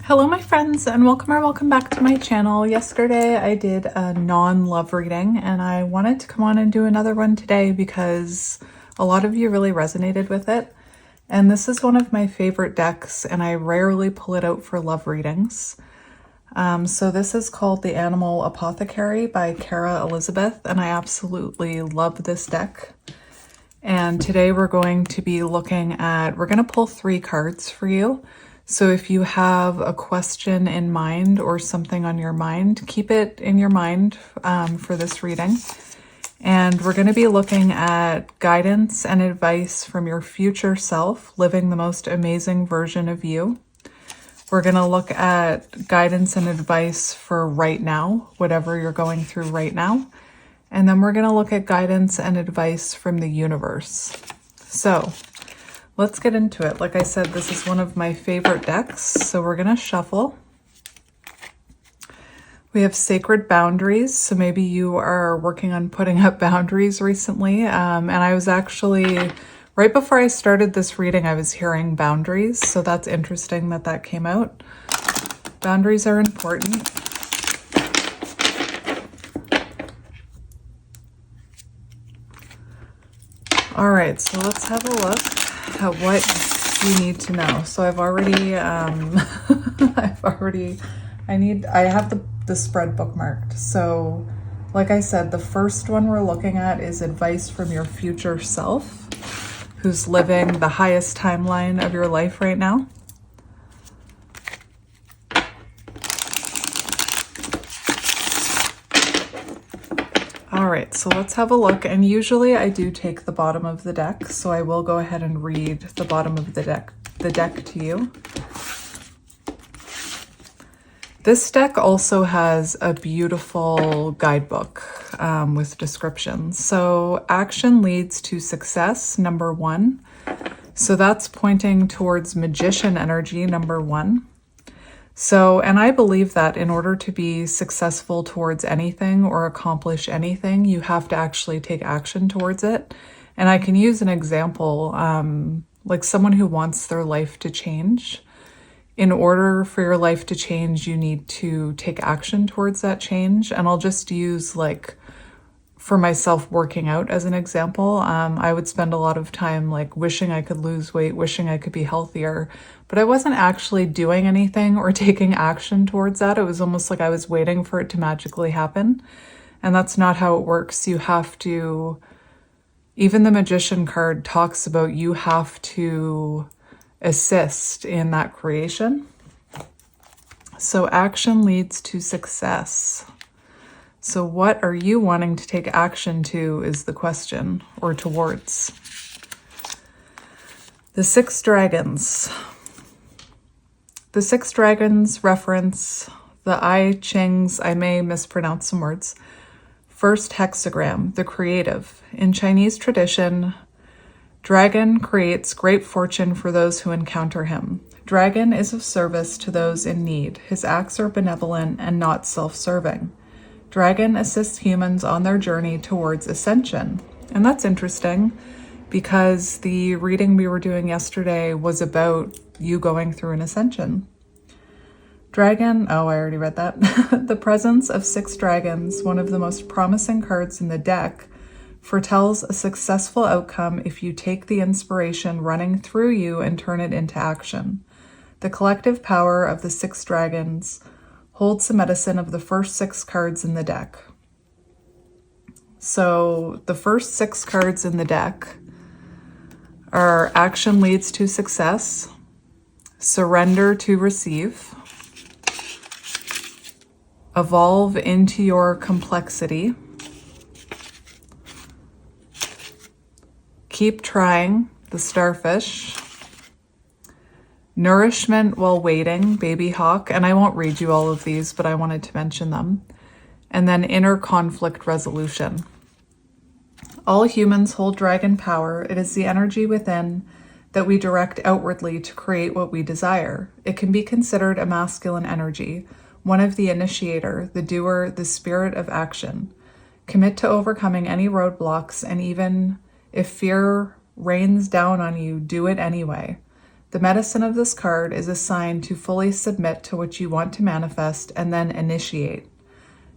Hello my friends, and welcome back to my channel. Yesterday I did a non-love reading and I wanted to come on and do another one today because a lot of you really resonated with it. And this is one of my favorite decks and I rarely pull it out for love readings. So this is called The Animal Apothecary by Kara Elizabeth, and I absolutely love this deck. And today we're going to be looking at, we're going to pull 3 cards for you. So if you have a question in mind or something on your mind, keep it in your mind for this reading. And we're going to be looking at guidance and advice from your future self, living the most amazing version of you. We're going to look at guidance and advice for right now, whatever you're going through right now. And then we're going to look at guidance and advice from the universe. So let's get into it. Like I said, this is one of my favorite decks, so we're going to shuffle. We have sacred boundaries, so maybe you are working on putting up boundaries recently. And I was actually, right before I started this reading, I was hearing boundaries, so that's interesting that that came out. Boundaries are important. All right, so let's have a look at what you need to know. So I've already, I have the spread bookmarked. So like I said, the first one we're looking at is advice from your future self, who's living the highest timeline of your life right now. All right, so let's have a look. And usually I do take the bottom of the deck, so I will go ahead and read the bottom of the deck to you. This deck also has a beautiful guidebook with descriptions. So action leads to success, number 1. So that's pointing towards magician energy, number 1. So, and I believe that in order to be successful towards anything or accomplish anything, you have to actually take action towards it. And I can use an example, like someone who wants their life to change. In order for your life to change, you need to take action towards that change. And I'll just use, like, for myself, working out as an example. I would spend a lot of time like wishing I could lose weight, wishing I could be healthier, but I wasn't actually doing anything or taking action towards that. It was almost like I was waiting for it to magically happen. And that's not how it works. You have to, even the Magician card talks about you have to assist in that creation. So action leads to success. So what are you wanting to take action to is the question, or towards. The 6 dragons. The 6 dragons reference the I Ching's, I may mispronounce some words, first hexagram, the creative. In Chinese tradition, dragon creates great fortune for those who encounter him. Dragon is of service to those in need. His acts are benevolent and not self-serving. Dragon assists humans on their journey towards ascension. And that's interesting because the reading we were doing yesterday was about you going through an ascension. Dragon, oh, I already read that. The presence of 6 dragons, one of the most promising cards in the deck, foretells a successful outcome if you take the inspiration running through you and turn it into action. The collective power of the 6 dragons holds the medicine of the first 6 cards in the deck. So the first 6 cards in the deck are action leads to success, surrender to receive, evolve into your complexity, keep trying, the starfish, nourishment while waiting, baby hawk, and I won't read you all of these, but I wanted to mention them. And then inner conflict resolution. All humans hold dragon power. It is the energy within that we direct outwardly to create what we desire. It can be considered a masculine energy, one of the initiator, the doer, the spirit of action. Commit to overcoming any roadblocks, and even if fear rains down on you, do it anyway. The medicine of this card is a sign to fully submit to what you want to manifest and then initiate.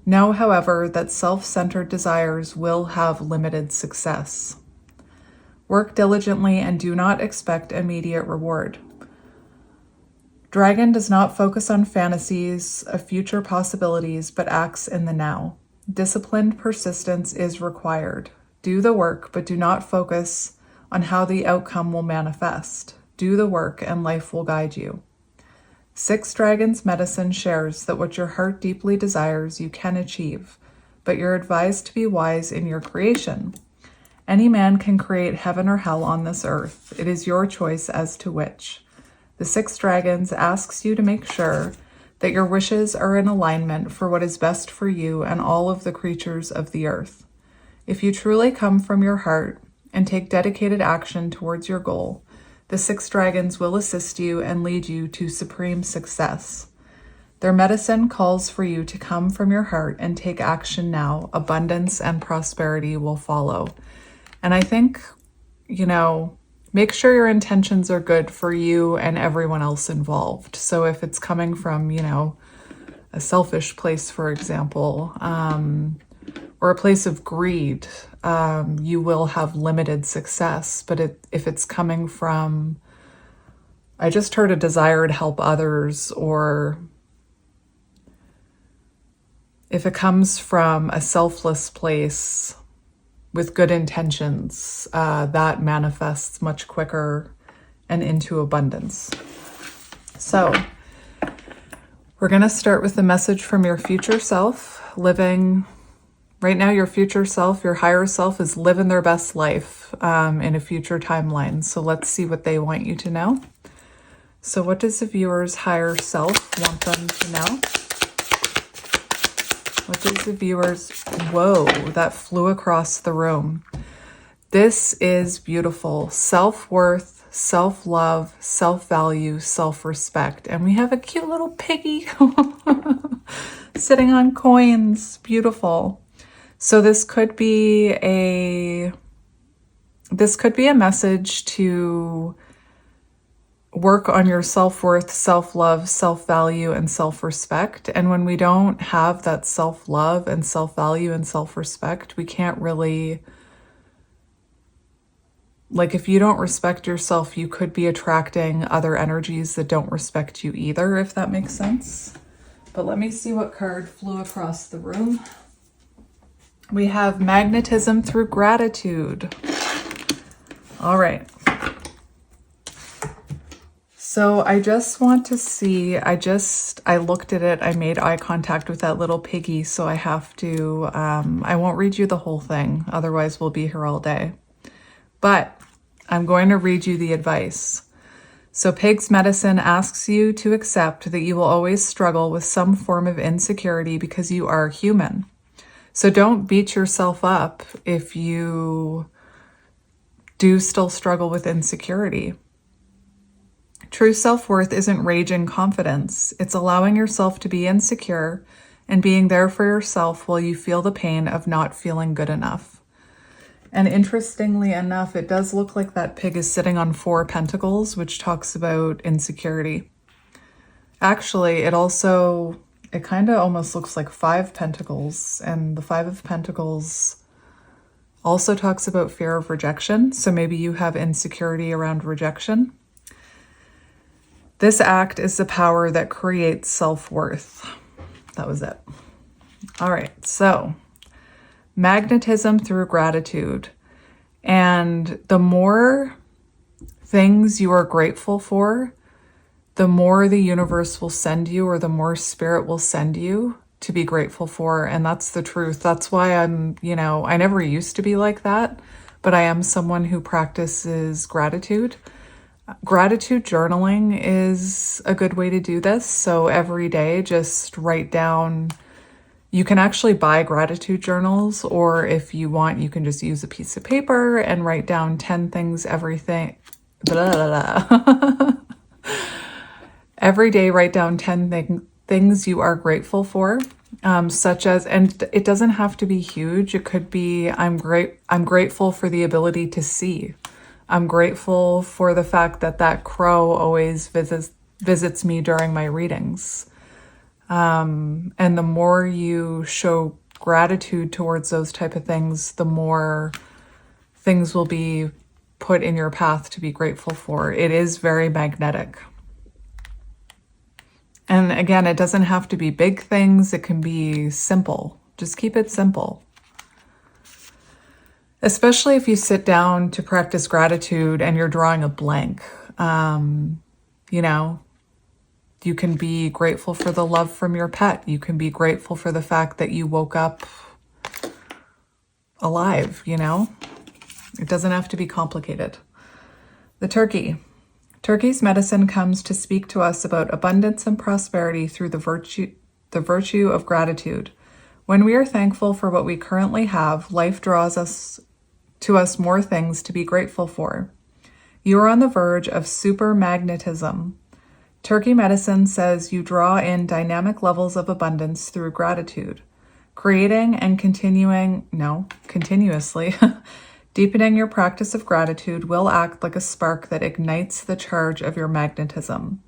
Know, however, that self-centered desires will have limited success. Work diligently and do not expect immediate reward. Dragon does not focus on fantasies of future possibilities, but acts in the now. Disciplined persistence is required. Do the work, but do not focus on how the outcome will manifest. Do the work and life will guide you. 6 Dragons Medicine shares that what your heart deeply desires you can achieve, but you're advised to be wise in your creation. Any man can create heaven or hell on this earth. It is your choice as to which. The 6 Dragons asks you to make sure that your wishes are in alignment for what is best for you and all of the creatures of the earth. If you truly come from your heart and take dedicated action towards your goal, the 6 Dragons will assist you and lead you to supreme success. Their medicine calls for you to come from your heart and take action now. Abundance and prosperity will follow. And I think, make sure your intentions are good for you and everyone else involved. So if it's coming from, a selfish place, for example, or a place of greed, you will have limited success. But if it's coming from, I just heard a desire to help others, or if it comes from a selfless place with good intentions, that manifests much quicker and into abundance. So we're going to start with the message from your future self. Right now, your future self, your higher self, is living their best life in a future timeline. So let's see what they want you to know. So what does the viewer's higher self want them to know? What does the viewer's... Whoa, that flew across the room. This is beautiful. Self-worth, self-love, self-value, self-respect. And we have a cute little piggy sitting on coins. Beautiful. So this could be a message to work on your self-worth, self-love, self-value, and self-respect. And when we don't have that self-love and self-value and self-respect, we can't really, if you don't respect yourself, you could be attracting other energies that don't respect you either, if that makes sense. But let me see what card flew across the room. We have magnetism through gratitude. All right. So I just want to see, I looked at it, I made eye contact with that little piggy, so I have to, I won't read you the whole thing, otherwise we'll be here all day. But I'm going to read you the advice. So Pig's Medicine asks you to accept that you will always struggle with some form of insecurity because you are human. So don't beat yourself up if you do still struggle with insecurity. True self-worth isn't raging confidence. It's allowing yourself to be insecure and being there for yourself while you feel the pain of not feeling good enough. And interestingly enough, it does look like that pig is sitting on 4 pentacles, which talks about insecurity. Actually, it kind of almost looks like 5 pentacles, and the 5 of pentacles also talks about fear of rejection. So maybe you have insecurity around rejection. This act is the power that creates self-worth. That was it. All right, so magnetism through gratitude. And the more things you are grateful for, the more the universe will send you, or the more spirit will send you to be grateful for. And that's the truth. That's why I'm, I never used to be like that, but I am someone who practices gratitude. Gratitude journaling is a good way to do this. So every day, just write down, you can actually buy gratitude journals, or if you want, you can just use a piece of paper and write down 10 things, everything, blah, blah, blah. Every day, write down 10 things you are grateful for, such as, and it doesn't have to be huge. It could be, I'm grateful for the ability to see. I'm grateful for the fact that that crow always visits me during my readings. And the more you show gratitude towards those type of things, the more things will be put in your path to be grateful for. It is very magnetic. And again, it doesn't have to be big things. It can be simple. Just keep it simple. Especially if you sit down to practice gratitude and you're drawing a blank. You can be grateful for the love from your pet. You can be grateful for the fact that you woke up alive, It doesn't have to be complicated. The turkey. Turkey's medicine comes to speak to us about abundance and prosperity through the virtue of gratitude. When we are thankful for what we currently have, life draws to us more things to be grateful for. You are on the verge of super magnetism. Turkey medicine says you draw in dynamic levels of abundance through gratitude. Creating and continuously deepening your practice of gratitude will act like a spark that ignites the charge of your magnetism.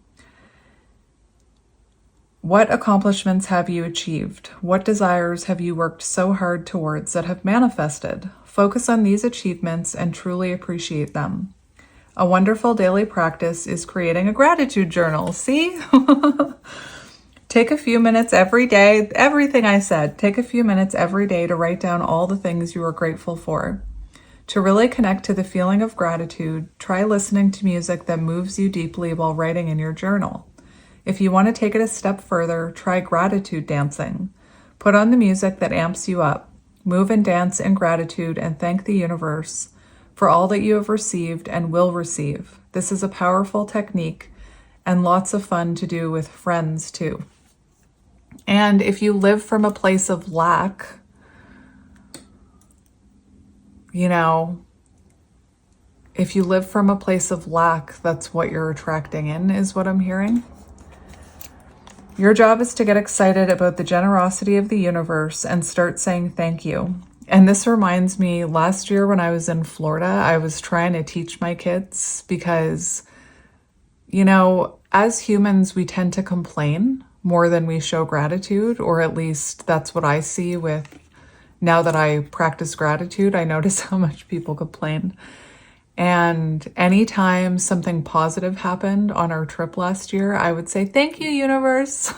What accomplishments have you achieved? What desires have you worked so hard towards that have manifested? Focus on these achievements and truly appreciate them. A wonderful daily practice is creating a gratitude journal. See? Take a few minutes every day. Everything I said, take a few minutes every day to write down all the things you are grateful for. To really connect to the feeling of gratitude, try listening to music that moves you deeply while writing in your journal. If you want to take it a step further, try gratitude dancing. Put on the music that amps you up. Move and dance in gratitude and thank the universe for all that you have received and will receive. This is a powerful technique and lots of fun to do with friends too. And if you live from a place of lack, if you live from a place of lack, that's what you're attracting in, is what I'm hearing. Your job is to get excited about the generosity of the universe and start saying thank you. And this reminds me, last year when I was in Florida, I was trying to teach my kids because, as humans, we tend to complain more than we show gratitude, or at least that's what I see with, now that I practice gratitude, I notice how much people complain. And anytime something positive happened on our trip last year, I would say, thank you, universe.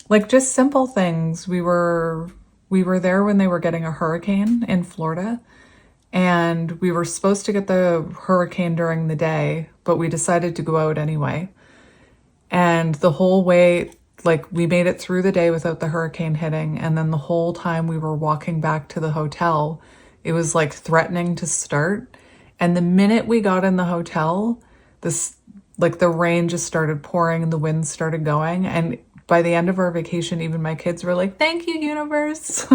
Like just simple things. We were there when they were getting a hurricane in Florida, and we were supposed to get the hurricane during the day, but we decided to go out anyway. And the whole way, we made it through the day without the hurricane hitting. And then the whole time we were walking back to the hotel, it was threatening to start. And the minute we got in the hotel, the rain just started pouring and the wind started going. And by the end of our vacation, even my kids were like, thank you, universe.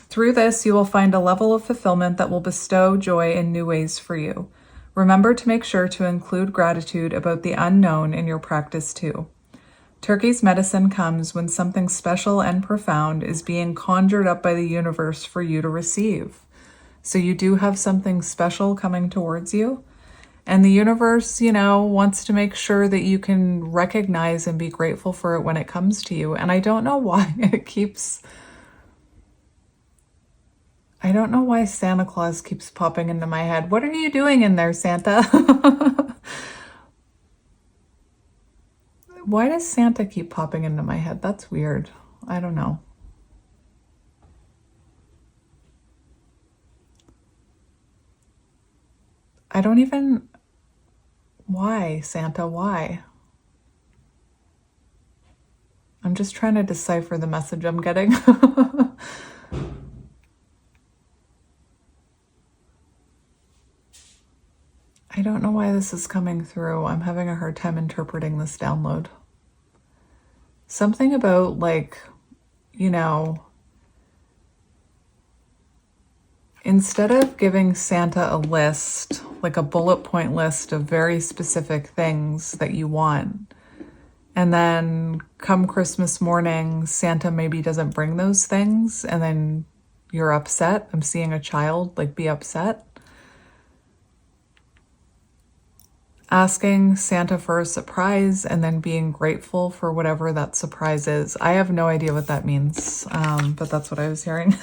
Through this, you will find a level of fulfillment that will bestow joy in new ways for you. Remember to make sure to include gratitude about the unknown in your practice too. Turkey's medicine comes when something special and profound is being conjured up by the universe for you to receive. So you do have something special coming towards you. And the universe, wants to make sure that you can recognize and be grateful for it when it comes to you. And I don't know why Santa Claus keeps popping into my head. What are you doing in there, Santa? Why does Santa keep popping into my head? That's weird. I don't know. Why, Santa? Why? I'm just trying to decipher the message I'm getting. I don't know why this is coming through. I'm having a hard time interpreting this download. Something about instead of giving Santa a list, a bullet point list of very specific things that you want, and then come Christmas morning, Santa maybe doesn't bring those things, and then you're upset. I'm seeing a child like be upset. Asking Santa for a surprise and then being grateful for whatever that surprise is. I have no idea what that means, but that's what I was hearing.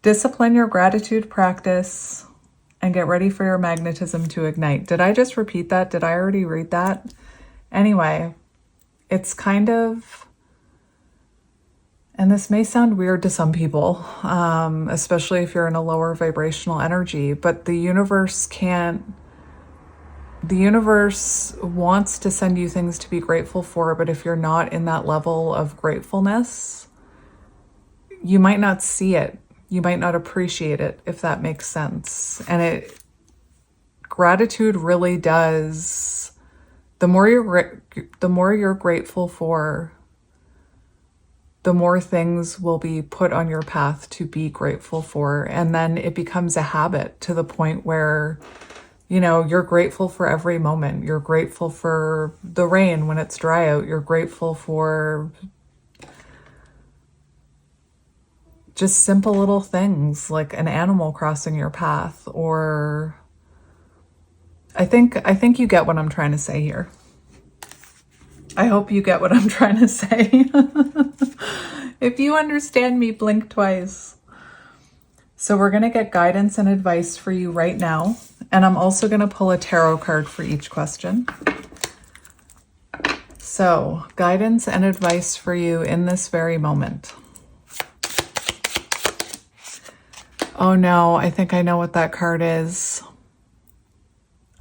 Discipline your gratitude practice and get ready for your magnetism to ignite. Did I just repeat that? Did I already read that? Anyway, it's kind of, and this may sound weird to some people, especially if you're in a lower vibrational energy, but the universe wants to send you things to be grateful for, but if you're not in that level of gratefulness, you might not see it. You might not appreciate it, if that makes sense. And gratitude really does, the more you're grateful for, the more things will be put on your path to be grateful for. And then it becomes a habit to the point where, you're grateful for every moment. You're grateful for the rain when it's dry out. You're grateful for just simple little things like an animal crossing your path, or I think you get what I'm trying to say here. I hope you get what I'm trying to say. If you understand me, blink twice. So we're going to get guidance and advice for you right now. And I'm also going to pull a tarot card for each question. So, guidance and advice for you in this very moment. Oh no, I think I know what that card is.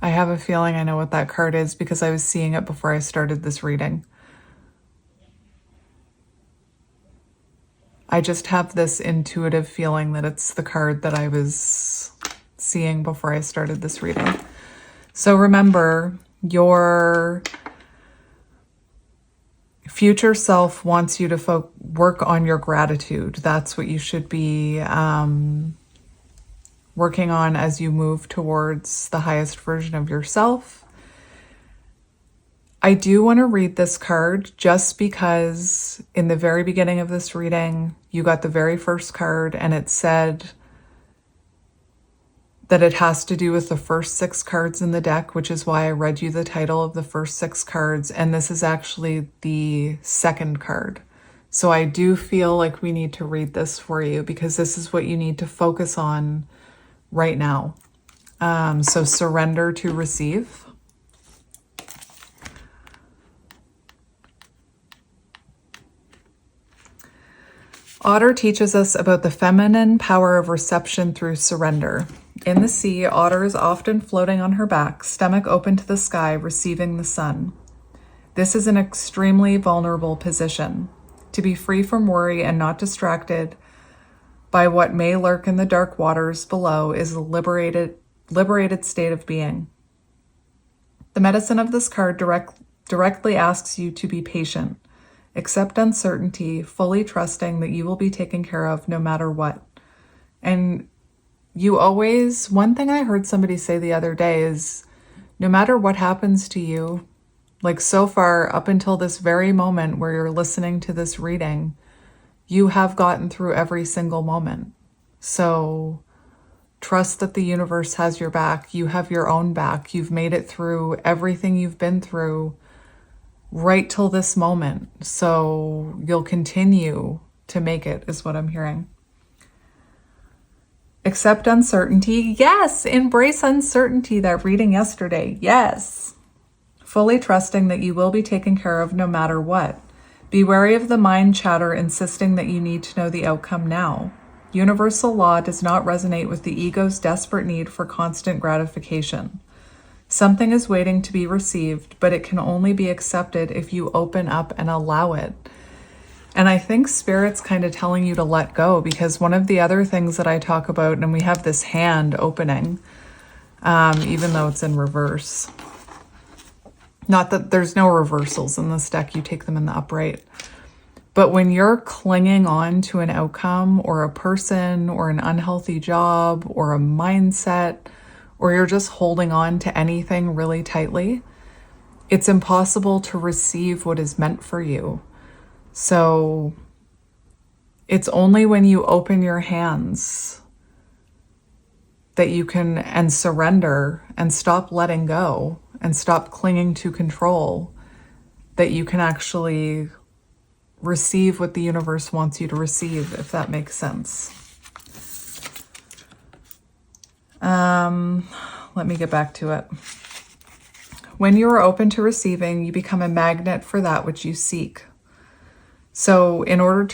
I have a feeling I know what that card is because I was seeing it before I started this reading. I just have this intuitive feeling that it's the card that I was seeing before I started this reading. So remember, your future self wants you to work on your gratitude. That's what you should be working on as you move towards the highest version of yourself. I do want to read this card just because in the very beginning of this reading, you got the very first card and it said that it has to do with the first 6 cards in the deck, which is why I read you the title of the first 6 cards. And this is actually the second card. So I do feel like we need to read this for you because this is what you need to focus on right now. So surrender to receive. Otter teaches us about the feminine power of reception through surrender. In the sea, Otter is often floating on her back, stomach open to the sky, receiving the sun. This is an extremely vulnerable position. To be free from worry and not distracted by what may lurk in the dark waters below is a liberated state of being. The medicine of this card directly asks you to be patient. Accept uncertainty, fully trusting that you will be taken care of no matter what. And one thing I heard somebody say the other day is, no matter what happens to you, like so far up until this very moment where you're listening to this reading, you have gotten through every single moment. So trust that the universe has your back. You have your own back. You've made it through everything you've been through right till this moment. So you'll continue to make it, is what I'm hearing. Accept uncertainty. Yes, embrace uncertainty. That reading yesterday. Yes. Fully trusting that you will be taken care of no matter what. Be wary of the mind chatter insisting that you need to know the outcome now. Universal law does not resonate with the ego's desperate need for constant gratification. Something is waiting to be received, but it can only be accepted if you open up and allow it. And I think Spirit's kind of telling you to let go, because one of the other things that I talk about, and we have this hand opening, even though it's in reverse. Not that there's no reversals in this deck, you take them in the upright. But when you're clinging on to an outcome or a person or an unhealthy job or a mindset, or you're just holding on to anything really tightly, it's impossible to receive what is meant for you. So It's only when you open your hands that you can, and surrender and stop letting go and stop clinging to control, that you can actually receive what the universe wants you to receive, if that makes sense. Let me get back to it. When you are open to receiving, you become a magnet for that which you seek. So in order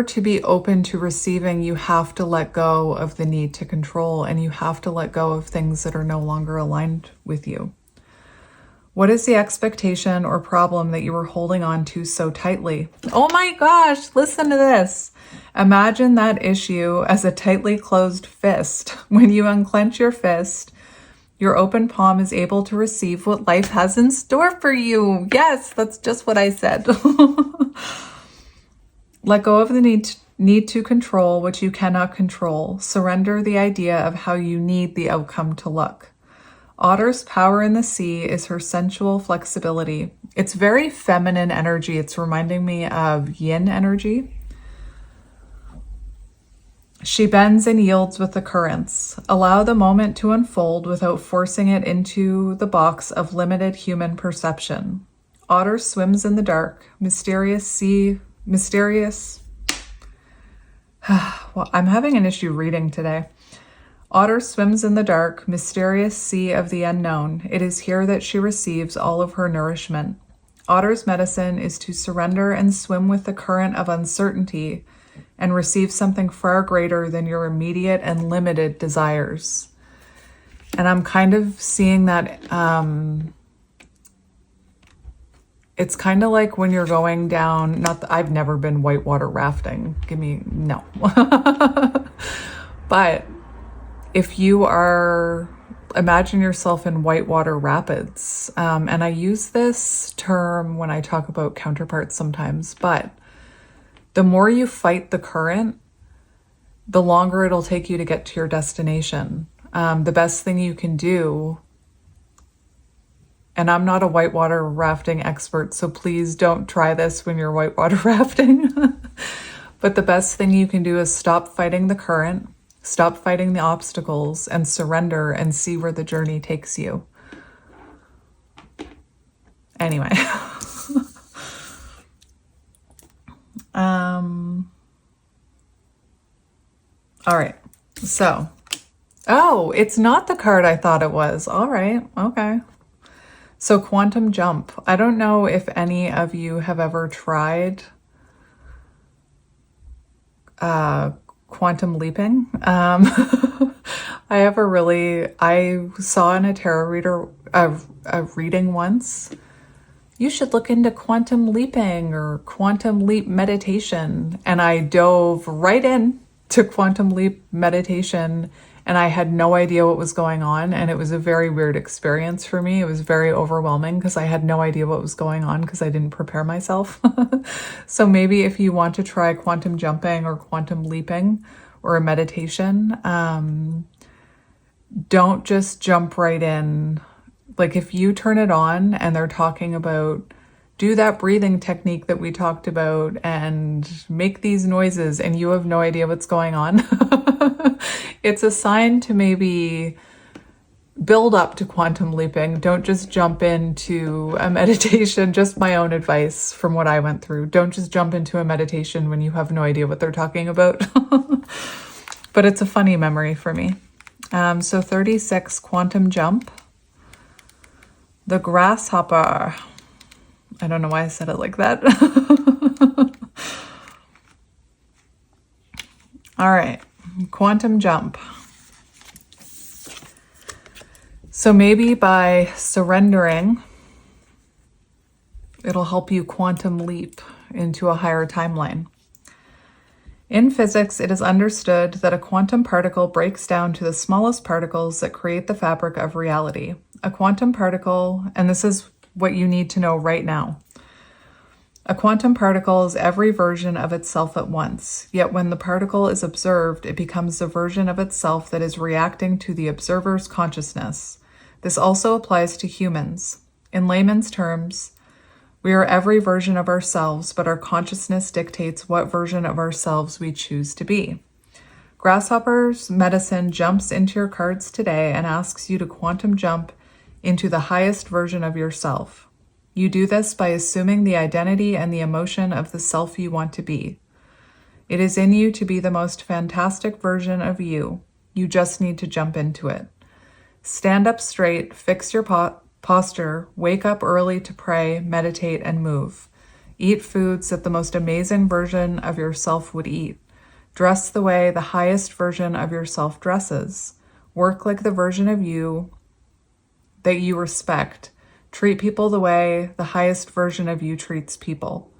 to be open to receiving, you have to let go of the need to control, and you have to let go of things that are no longer aligned with you. What is the expectation or problem that you were holding on to so tightly? Oh my gosh, listen to this. Imagine that issue as a tightly closed fist. When you unclench your fist, your open palm is able to receive what life has in store for you. Yes, that's just what I said. Let go of the need to control what you cannot control. Surrender the idea of how you need the outcome to look. Otter's power in the sea is her sensual flexibility. It's very feminine energy. It's reminding me of yin energy. She bends and yields with the currents. Allow the moment to unfold without forcing it into the box of limited human perception. Otter swims in the dark, mysterious. Well, I'm having an issue reading today. Otter swims in the dark, mysterious sea of the unknown. It is here that she receives all of her nourishment. Otter's medicine is to surrender and swim with the current of uncertainty and receive something far greater than your immediate and limited desires. And I'm kind of seeing that it's kind of like when you're going down, not that I've never been whitewater rafting. No. But if you are, imagine yourself in whitewater rapids. And I use this term when I talk about counterparts sometimes, but the more you fight the current, the longer it'll take you to get to your destination. The best thing you can do, and I'm not a whitewater rafting expert, so please don't try this when you're whitewater rafting. But the best thing you can do is stop fighting the current, stop fighting the obstacles, and surrender and see where the journey takes you. Anyway. All right. So, oh, it's not the card I thought it was. All right. Okay. So quantum jump. I don't know if any of you have ever tried quantum leaping. I saw in a tarot reader a reading once, you should look into quantum leaping or quantum leap meditation. And I dove right in to quantum leap meditation, and I had no idea what was going on. And it was a very weird experience for me. It was very overwhelming because I had no idea what was going on because I didn't prepare myself. So maybe if you want to try quantum jumping or quantum leaping or a meditation, don't just jump right in. Like if you turn it on and they're talking about do that breathing technique that we talked about and make these noises and you have no idea what's going on, it's a sign to maybe build up to quantum leaping. Don't just jump into a meditation. Just my own advice from what I went through. Don't just jump into a meditation when you have no idea what they're talking about. But it's a funny memory for me. So 36, quantum jump. The grasshopper. I don't know why I said it like that. All right, quantum jump. So maybe by surrendering, it'll help you quantum leap into a higher timeline. In physics, it is understood that a quantum particle breaks down to the smallest particles that create the fabric of reality. A quantum particle, and this is what you need to know right now. A quantum particle is every version of itself at once, yet when the particle is observed, it becomes the version of itself that is reacting to the observer's consciousness. This also applies to humans. In layman's terms, We are every version of ourselves, but our consciousness dictates what version of ourselves we choose to be. Grasshopper's medicine jumps into your cards today and asks you to quantum jump into the highest version of yourself. You do this by assuming the identity and the emotion of the self you want to be. It is in you to be the most fantastic version of you. You just need to jump into it. Stand up straight, fix your posture, wake up early to pray, meditate, and move. Eat foods that the most amazing version of yourself would eat. Dress the way the highest version of yourself dresses. Work like the version of you that you respect. Treat people the way the highest version of you treats people.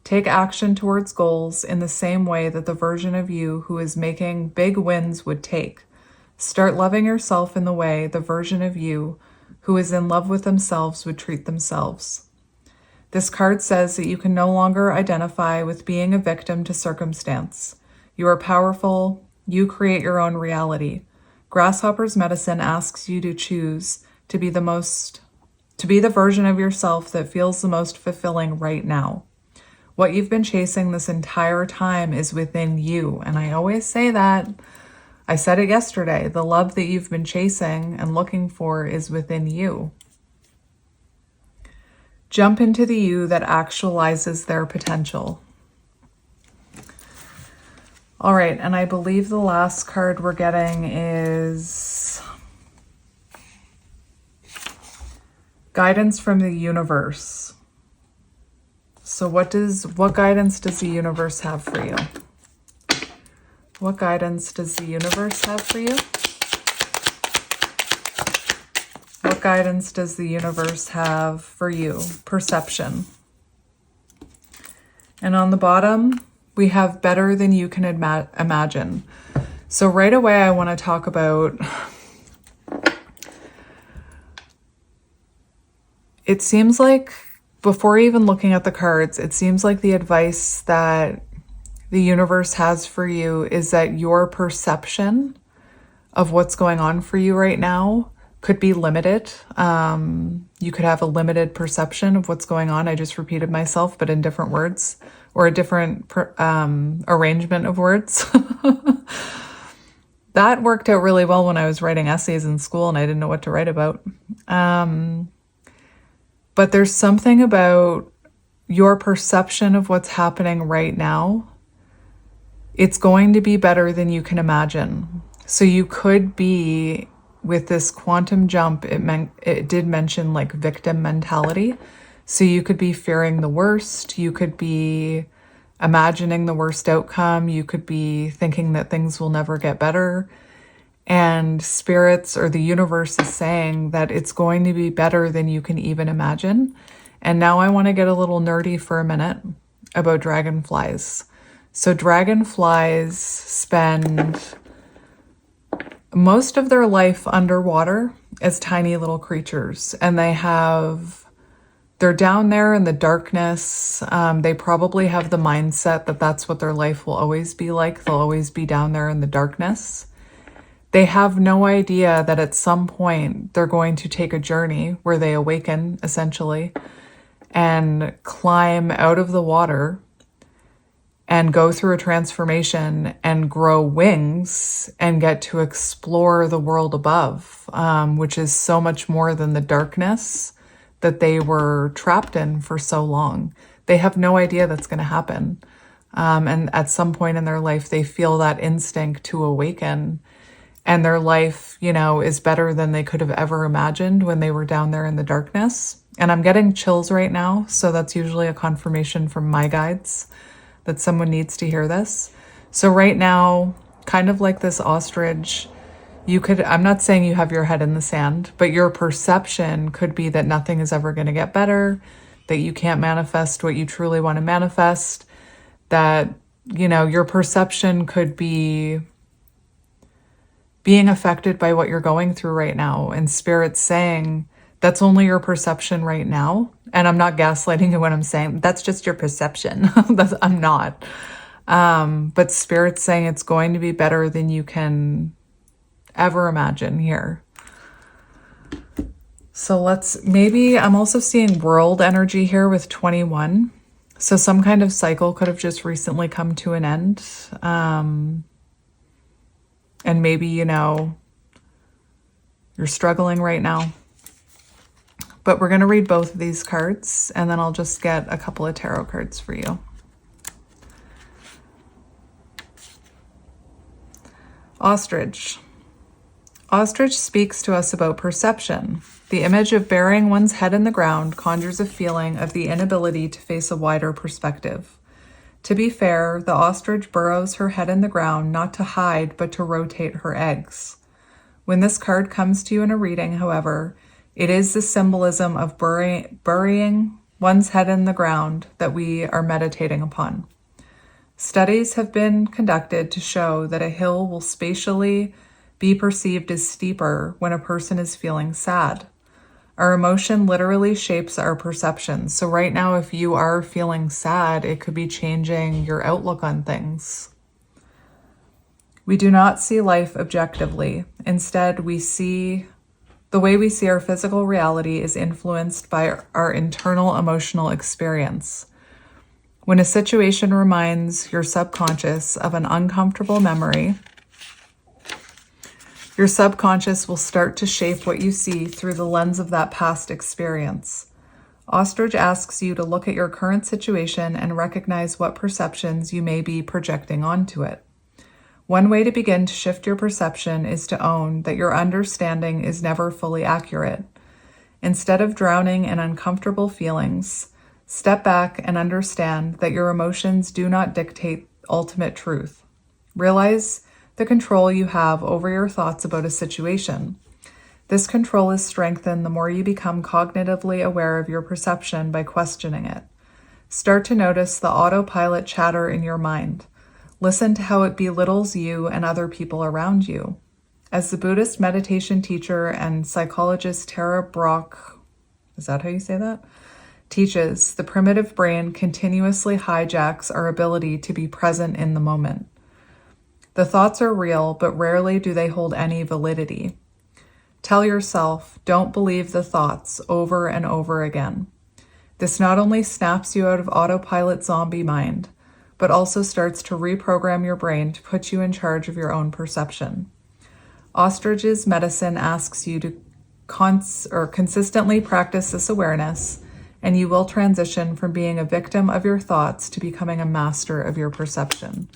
Take action towards goals in the same way that the version of you who is making big wins would take. Start loving yourself in the way the version of you who is in love with themselves would treat themselves. This card says that you can no longer identify with being a victim to circumstance. You are powerful. You create your own reality. Grasshopper's medicine asks you to choose to be the version of yourself that feels the most fulfilling right now. What you've been chasing this entire time is within you. And I always say that. I said it yesterday. The love that you've been chasing and looking for is within you. Jump into the you that actualizes their potential. All right, and I believe the last card we're getting is guidance from the universe. So what guidance does the universe have for you? What guidance does the universe have for you? What guidance does the universe have for you? Perception. And on the bottom, we have better than you can imagine. So right away, I want to talk about, it seems like, before even looking at the cards, it seems like the advice that the universe has for you is that your perception of what's going on for you right now could be limited. You could have a limited perception of what's going on. I just repeated myself, but in different words, or a different arrangement of words. That worked out really well when I was writing essays in school and I didn't know what to write about. But there's something about your perception of what's happening right now. It's going to be better than you can imagine. So you could be, with this quantum jump, it did mention like victim mentality. So you could be fearing the worst. You could be imagining the worst outcome. You could be thinking that things will never get better. And spirits or the universe is saying that it's going to be better than you can even imagine. And now I want to get a little nerdy for a minute about dragonflies. So dragonflies spend most of their life underwater as tiny little creatures. And they're down there in the darkness. They probably have the mindset that that's what their life will always be like. They'll always be down there in the darkness. They have no idea that at some point they're going to take a journey where they awaken, essentially, and climb out of the water and go through a transformation and grow wings and get to explore the world above, which is so much more than the darkness that they were trapped in for so long. They have no idea that's going to happen. And at some point in their life, they feel that instinct to awaken. And their life, is better than they could have ever imagined when they were down there in the darkness. And I'm getting chills right now. So that's usually a confirmation from my guides that someone needs to hear this. So right now, kind of like this ostrich, I'm not saying you have your head in the sand, but your perception could be that nothing is ever going to get better, that you can't manifest what you truly want to manifest, that, your perception could be being affected by what you're going through right now. And Spirit's saying, that's only your perception right now. And I'm not gaslighting you when I'm saying, that's just your perception. I'm not. But Spirit's saying it's going to be better than you can ever imagine here. So maybe I'm also seeing world energy here with 21. So some kind of cycle could have just recently come to an end. And maybe, you're struggling right now. But we're going to read both of these cards, and then I'll just get a couple of tarot cards for you. Ostrich. Ostrich speaks to us about perception. The image of burying one's head in the ground conjures a feeling of the inability to face a wider perspective. To be fair, the ostrich burrows her head in the ground not to hide, but to rotate her eggs. When this card comes to you in a reading, however, it is the symbolism of burying one's head in the ground that we are meditating upon. Studies have been conducted to show that a hill will spatially be perceived as steeper when a person is feeling sad. Our emotion literally shapes our perceptions. So right now, if you are feeling sad, it could be changing your outlook on things. We do not see life objectively. Instead, the way we see our physical reality is influenced by our internal emotional experience. When a situation reminds your subconscious of an uncomfortable memory, your subconscious will start to shape what you see through the lens of that past experience. Ostrich asks you to look at your current situation and recognize what perceptions you may be projecting onto it. One way to begin to shift your perception is to own that your understanding is never fully accurate. Instead of drowning in uncomfortable feelings, step back and understand that your emotions do not dictate ultimate truth. Realize the control you have over your thoughts about a situation. This control is strengthened the more you become cognitively aware of your perception by questioning it. Start to notice the autopilot chatter in your mind. Listen to how it belittles you and other people around you. As the Buddhist meditation teacher and psychologist Tara Brach, is that how you say that? Teaches, the primitive brain continuously hijacks our ability to be present in the moment. The thoughts are real, but rarely do they hold any validity. Tell yourself, don't believe the thoughts, over and over again. This not only snaps you out of autopilot zombie mind, but also starts to reprogram your brain to put you in charge of your own perception. Ostrich's medicine asks you to consistently practice this awareness, and you will transition from being a victim of your thoughts to becoming a master of your perception.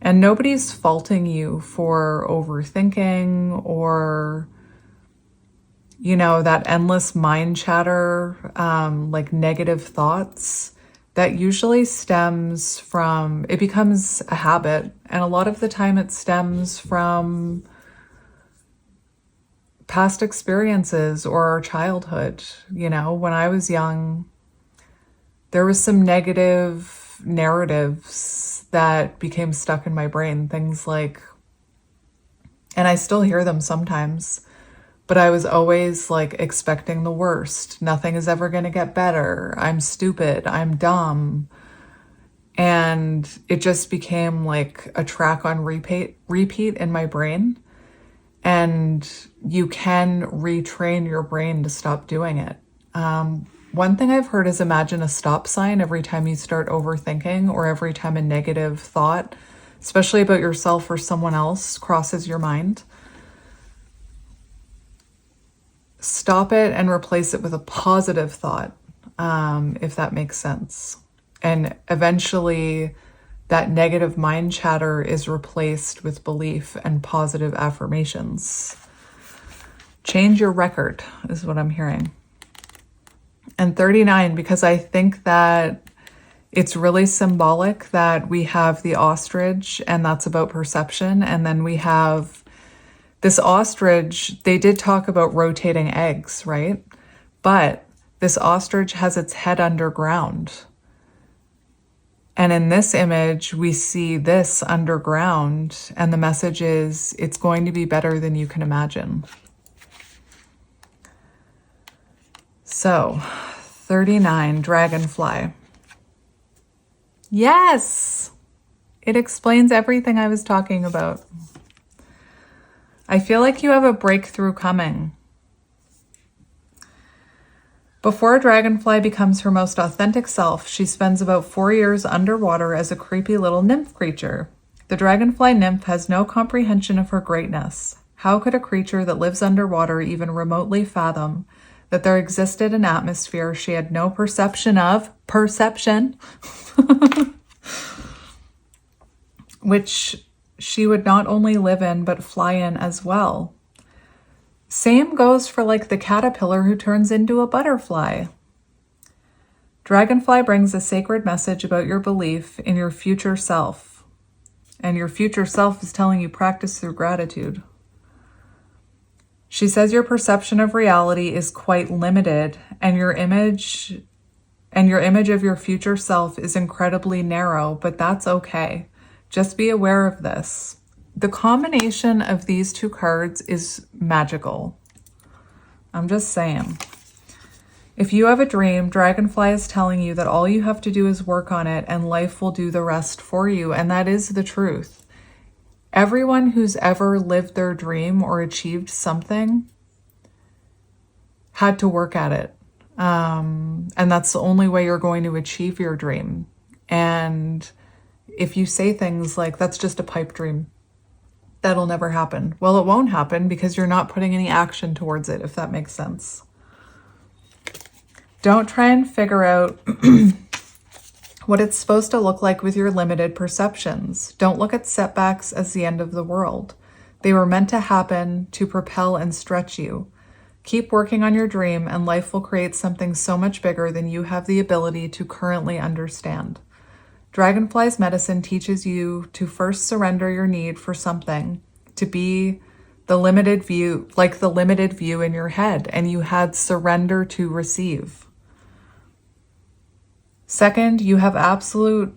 And nobody's faulting you for overthinking or, that endless mind chatter, like negative thoughts. That usually stems from, it becomes a habit. And a lot of the time it stems from past experiences or our childhood. When I was young, there was some negative narratives that became stuck in my brain. Things like, and I still hear them sometimes, but I was always like expecting the worst. Nothing is ever going to get better. I'm stupid. I'm dumb. And it just became like a track on repeat in my brain. And you can retrain your brain to stop doing it. One thing I've heard is imagine a stop sign every time you start overthinking or every time a negative thought, especially about yourself or someone else, crosses your mind. Stop it and replace it with a positive thought, if that makes sense. And eventually that negative mind chatter is replaced with belief and positive affirmations. Change your record is what I'm hearing. And 39, because I think that it's really symbolic that we have the ostrich, and that's about perception. And then we have this ostrich, they did talk about rotating eggs, right? But this ostrich has its head underground. And in this image, we see this underground, and the message is, it's going to be better than you can imagine. So, 39, dragonfly. Yes! It explains everything I was talking about. I feel like you have a breakthrough coming. Before a dragonfly becomes her most authentic self, she spends about 4 years underwater as a creepy little nymph creature. The dragonfly nymph has no comprehension of her greatness. How could a creature that lives underwater even remotely fathom that there existed an atmosphere she had no perception of, which she would not only live in, but fly in as well? Same goes for like the caterpillar who turns into a butterfly. Dragonfly brings a sacred message about your belief in your future self. And your future self is telling you practice through gratitude. She says your perception of reality is quite limited, and your image of your future self is incredibly narrow, but that's okay. Just be aware of this. The combination of these two cards is magical. I'm just saying. If you have a dream, Dragonfly is telling you that all you have to do is work on it and life will do the rest for you. And that is the truth. Everyone who's ever lived their dream or achieved something had to work at it. And that's the only way you're going to achieve your dream. And if you say things like, that's just a pipe dream, that'll never happen. Well, it won't happen because you're not putting any action towards it, if that makes sense. Don't try and figure out what it's supposed to look like with your limited perceptions. Don't look at setbacks as the end of the world. They were meant to happen to propel and stretch you. Keep working on your dream and life will create something so much bigger than you have the ability to currently understand. Dragonfly's medicine teaches you to first surrender your need for something, to be the limited view, like the limited view in your head, and you had surrender to receive. Second, have absolute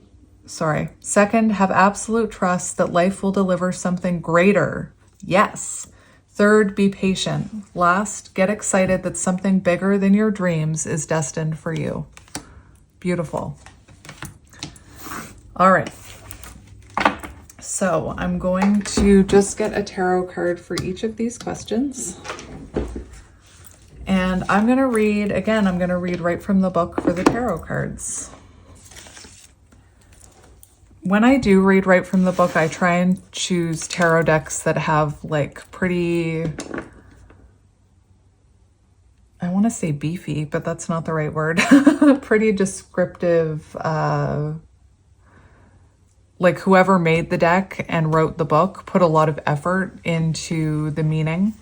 trust that life will deliver something greater. Yes. Third, be patient. Last, get excited that something bigger than your dreams is destined for you. Beautiful. All right. So I'm going to just get a tarot card for each of these questions. And I'm going to read right from the book for the tarot cards. When I do read right from the book, I try and choose tarot decks that have like pretty, I want to say beefy, but that's not the right word, pretty descriptive, like whoever made the deck and wrote the book put a lot of effort into the meaning.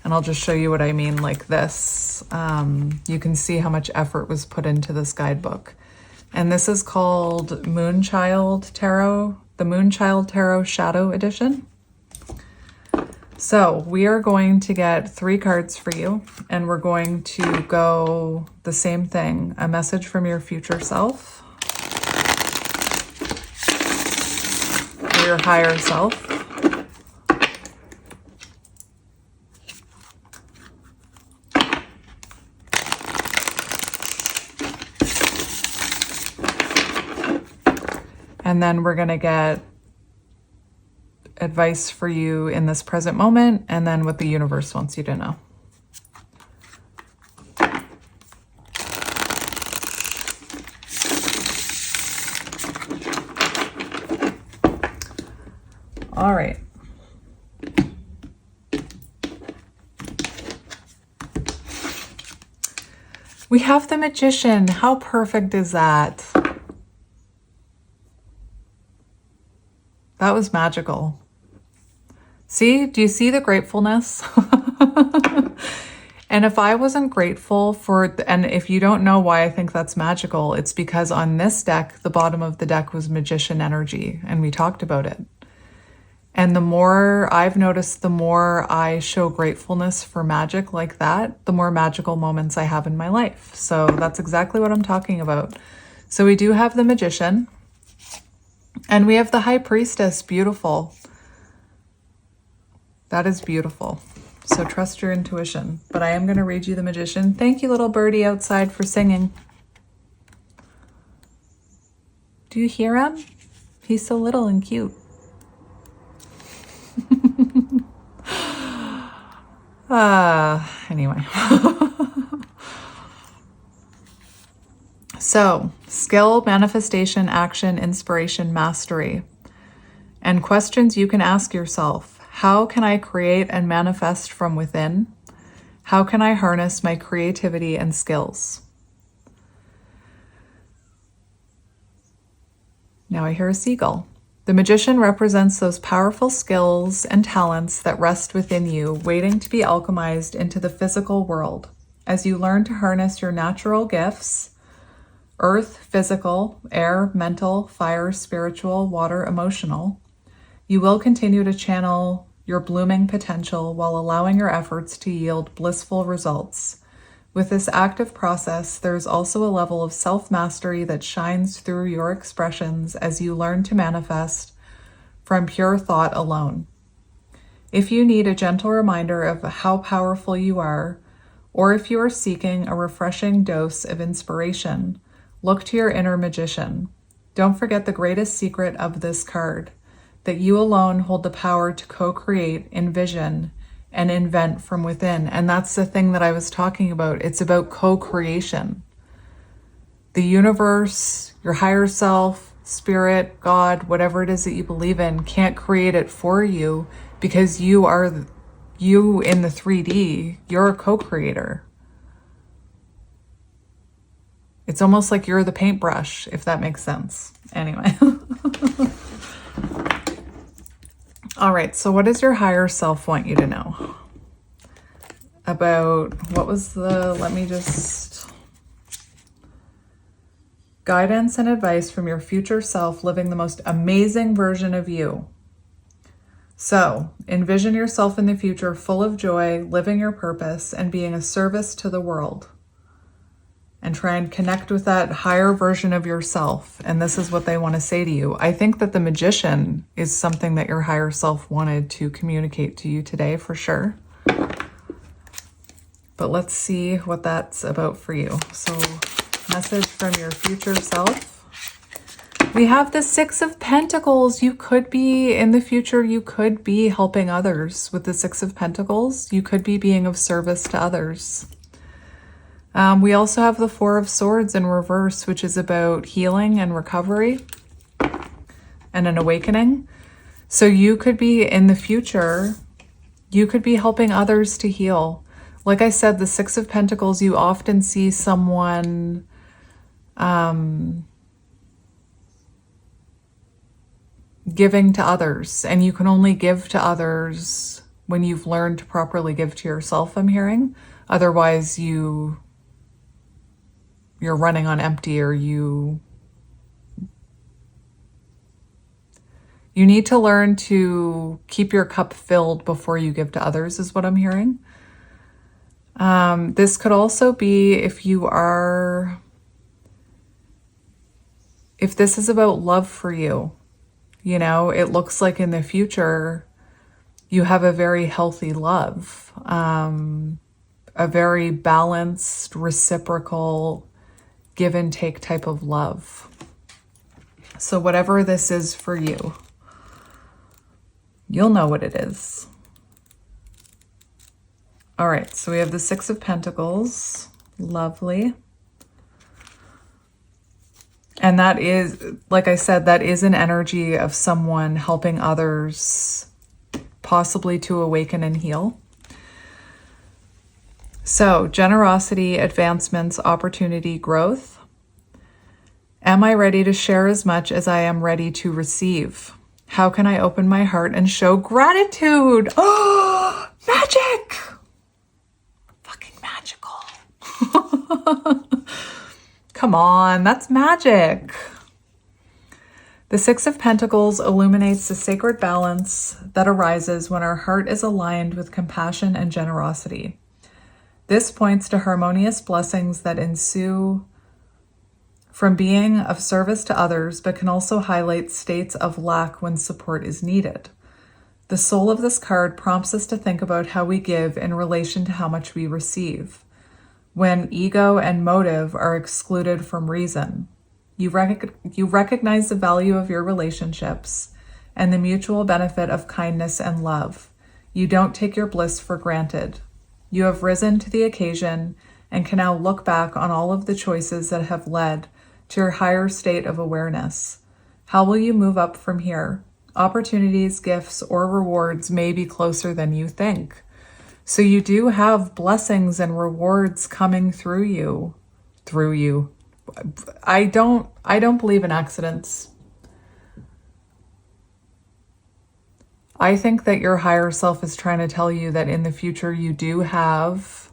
And I'll just show you what I mean like this. You can see how much effort was put into this guidebook. And this is called Moonchild Tarot, the Moonchild Tarot Shadow Edition. So we are going to get 3 cards for you, and we're going to go the same thing, a message from your future self, or your higher self. And then we're going to get advice for you in this present moment, and then what the universe wants you to know. All right. We have the Magician. How perfect is that? That was magical. See, do you see the gratefulness? And if I wasn't grateful and if you don't know why I think that's magical, it's because on this deck, the bottom of the deck was Magician energy, and we talked about it. And the more I've noticed, the more I show gratefulness for magic like that, the more magical moments I have in my life. So that's exactly what I'm talking about. So we do have the Magician. And we have the High Priestess. Beautiful. That is beautiful. So trust your intuition. But I am going to read you the Magician. Thank you, little birdie outside, for singing. Do you hear him? He's so little and cute. Anyway. So, skill, manifestation, action, inspiration, mastery. And questions you can ask yourself. How can I create and manifest from within? How can I harness my creativity and skills? Now I hear a seagull. The magician represents those powerful skills and talents that rest within you, waiting to be alchemized into the physical world. As you learn to harness your natural gifts, earth, physical, air, mental, fire, spiritual, water, emotional, you will continue to channel your blooming potential while allowing your efforts to yield blissful results. With this active process, there is also a level of self-mastery that shines through your expressions as you learn to manifest from pure thought alone. If you need a gentle reminder of how powerful you are, or if you are seeking a refreshing dose of inspiration, look to your inner magician. Don't forget the greatest secret of this card, that you alone hold the power to co-create, envision, and invent from within. And that's the thing that I was talking about. It's about co-creation. The universe, your higher self, spirit, God, whatever it is that you believe in, can't create it for you because you are you in the 3D. You're a co-creator. It's almost like you're the paintbrush, if that makes sense. Anyway. All right, so what does your higher self want you to know about, guidance and advice from your future self living the most amazing version of you. So envision yourself in the future full of joy, living your purpose, and being a service to the world. And try and connect with that higher version of yourself. And this is what they want to say to you. I think that the magician is something that your higher self wanted to communicate to you today for sure. But let's see what that's about for you. So, message from your future self. We have the Six of Pentacles. You could be, in the future, you could be helping others with the Six of Pentacles. You could be being of service to others. We also have the Four of Swords in reverse, which is about healing and recovery and an awakening. So you could be, in the future, you could be helping others to heal. Like I said, the Six of Pentacles, you often see someone giving to others, and you can only give to others when you've learned to properly give to yourself, I'm hearing. Otherwise, you're running on empty, or you need to learn to keep your cup filled before you give to others, is what I'm hearing. This could also be if this is about love for you. You know, it looks like in the future you have a very healthy love, a very balanced, reciprocal, give and take type of love. So whatever this is for you, you'll know what it is. All right, so we have the Six of Pentacles. Lovely. And that is, like I said, that is an energy of someone helping others possibly to awaken and heal. So, generosity, advancements, opportunity, growth. Am I ready to share as much as I am ready to receive? How can I open my heart and show gratitude? Oh, magic! Fucking magical. Come on, that's magic. The Six of Pentacles illuminates the sacred balance that arises when our heart is aligned with compassion and generosity. This points to harmonious blessings that ensue from being of service to others, but can also highlight states of lack when support is needed. The soul of this card prompts us to think about how we give in relation to how much we receive. When ego and motive are excluded from reason, you recognize the value of your relationships and the mutual benefit of kindness and love. You don't take your bliss for granted. You have risen to the occasion and can now look back on all of the choices that have led to your higher state of awareness. How will you move up from here? Opportunities, gifts, or rewards may be closer than you think. So you do have blessings and rewards coming through you. I don't believe in accidents. I think that your higher self is trying to tell you that in the future you do have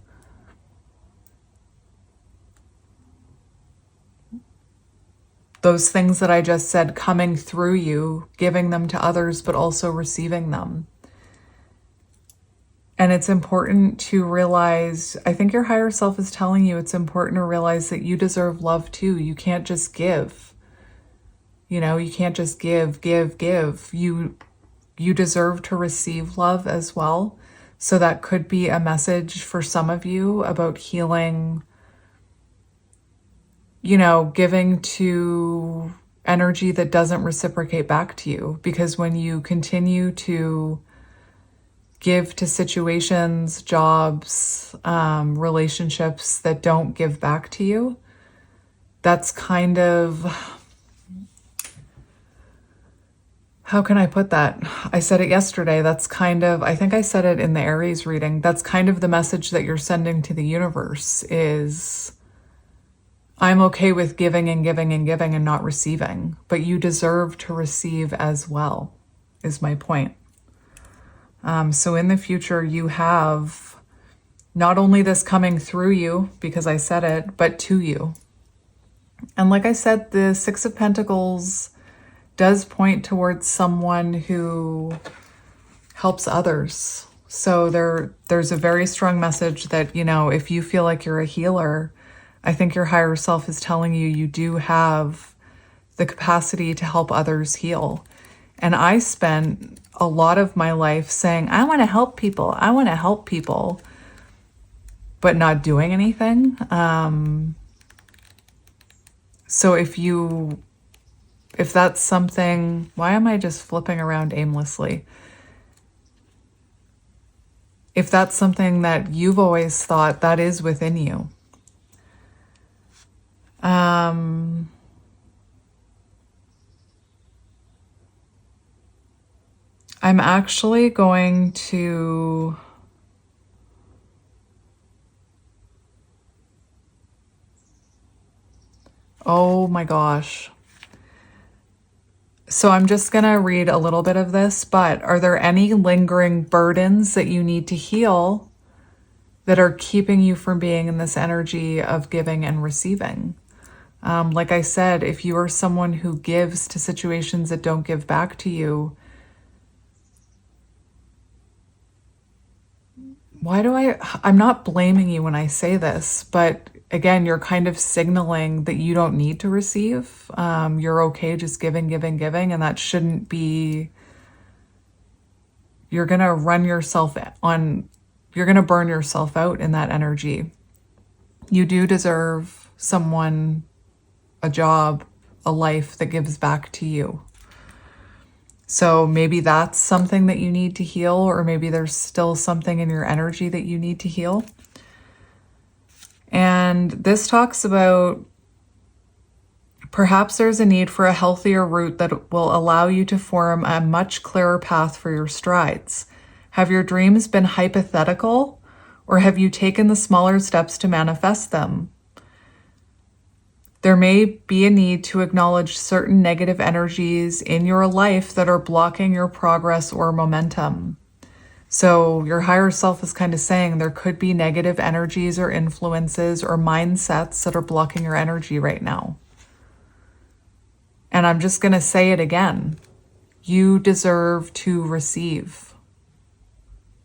those things that I just said coming through you, giving them to others, but also receiving them. And it's important to realize, I think your higher self is telling you it's important to realize that you deserve love too. You can't just give. You know, you can't just give. You deserve to receive love as well. So that could be a message for some of you about healing, you know, giving to energy that doesn't reciprocate back to you. Because when you continue to give to situations, jobs, relationships that don't give back to you, that's kind of, how can I put that? I said it yesterday. That's kind of, I think I said it in the Aries reading. That's kind of the message that you're sending to the universe is, I'm okay with giving and giving and giving and not receiving, but you deserve to receive as well, is my point. So in the future, you have not only this coming through you, because I said it, but to you. And like I said, the Six of Pentacles does point towards someone who helps others. So there's a very strong message that, you know, if you feel like you're a healer, I think your higher self is telling you you do have the capacity to help others heal. And I spent a lot of my life saying, I want to help people, but not doing anything. So if that's something, why am I just flipping around aimlessly? If that's something that you've always thought, that is within you. I'm actually going to oh my gosh. So I'm just going to read a little bit of this, but are there any lingering burdens that you need to heal that are keeping you from being in this energy of giving and receiving? Like I said, if you are someone who gives to situations that don't give back to you, I'm not blaming you when I say this, but again, you're kind of signaling that you don't need to receive. You're okay just giving, and that shouldn't be, you're going to burn yourself out in that energy. You do deserve someone, a job, a life that gives back to you. So maybe that's something that you need to heal, or maybe there's still something in your energy that you need to heal. And this talks about perhaps there's a need for a healthier route that will allow you to form a much clearer path for your strides. Have your dreams been hypothetical, or have you taken the smaller steps to manifest them? There may be a need to acknowledge certain negative energies in your life that are blocking your progress or momentum. So your higher self is kind of saying there could be negative energies or influences or mindsets that are blocking your energy right now. And I'm just going to say it again. You deserve to receive.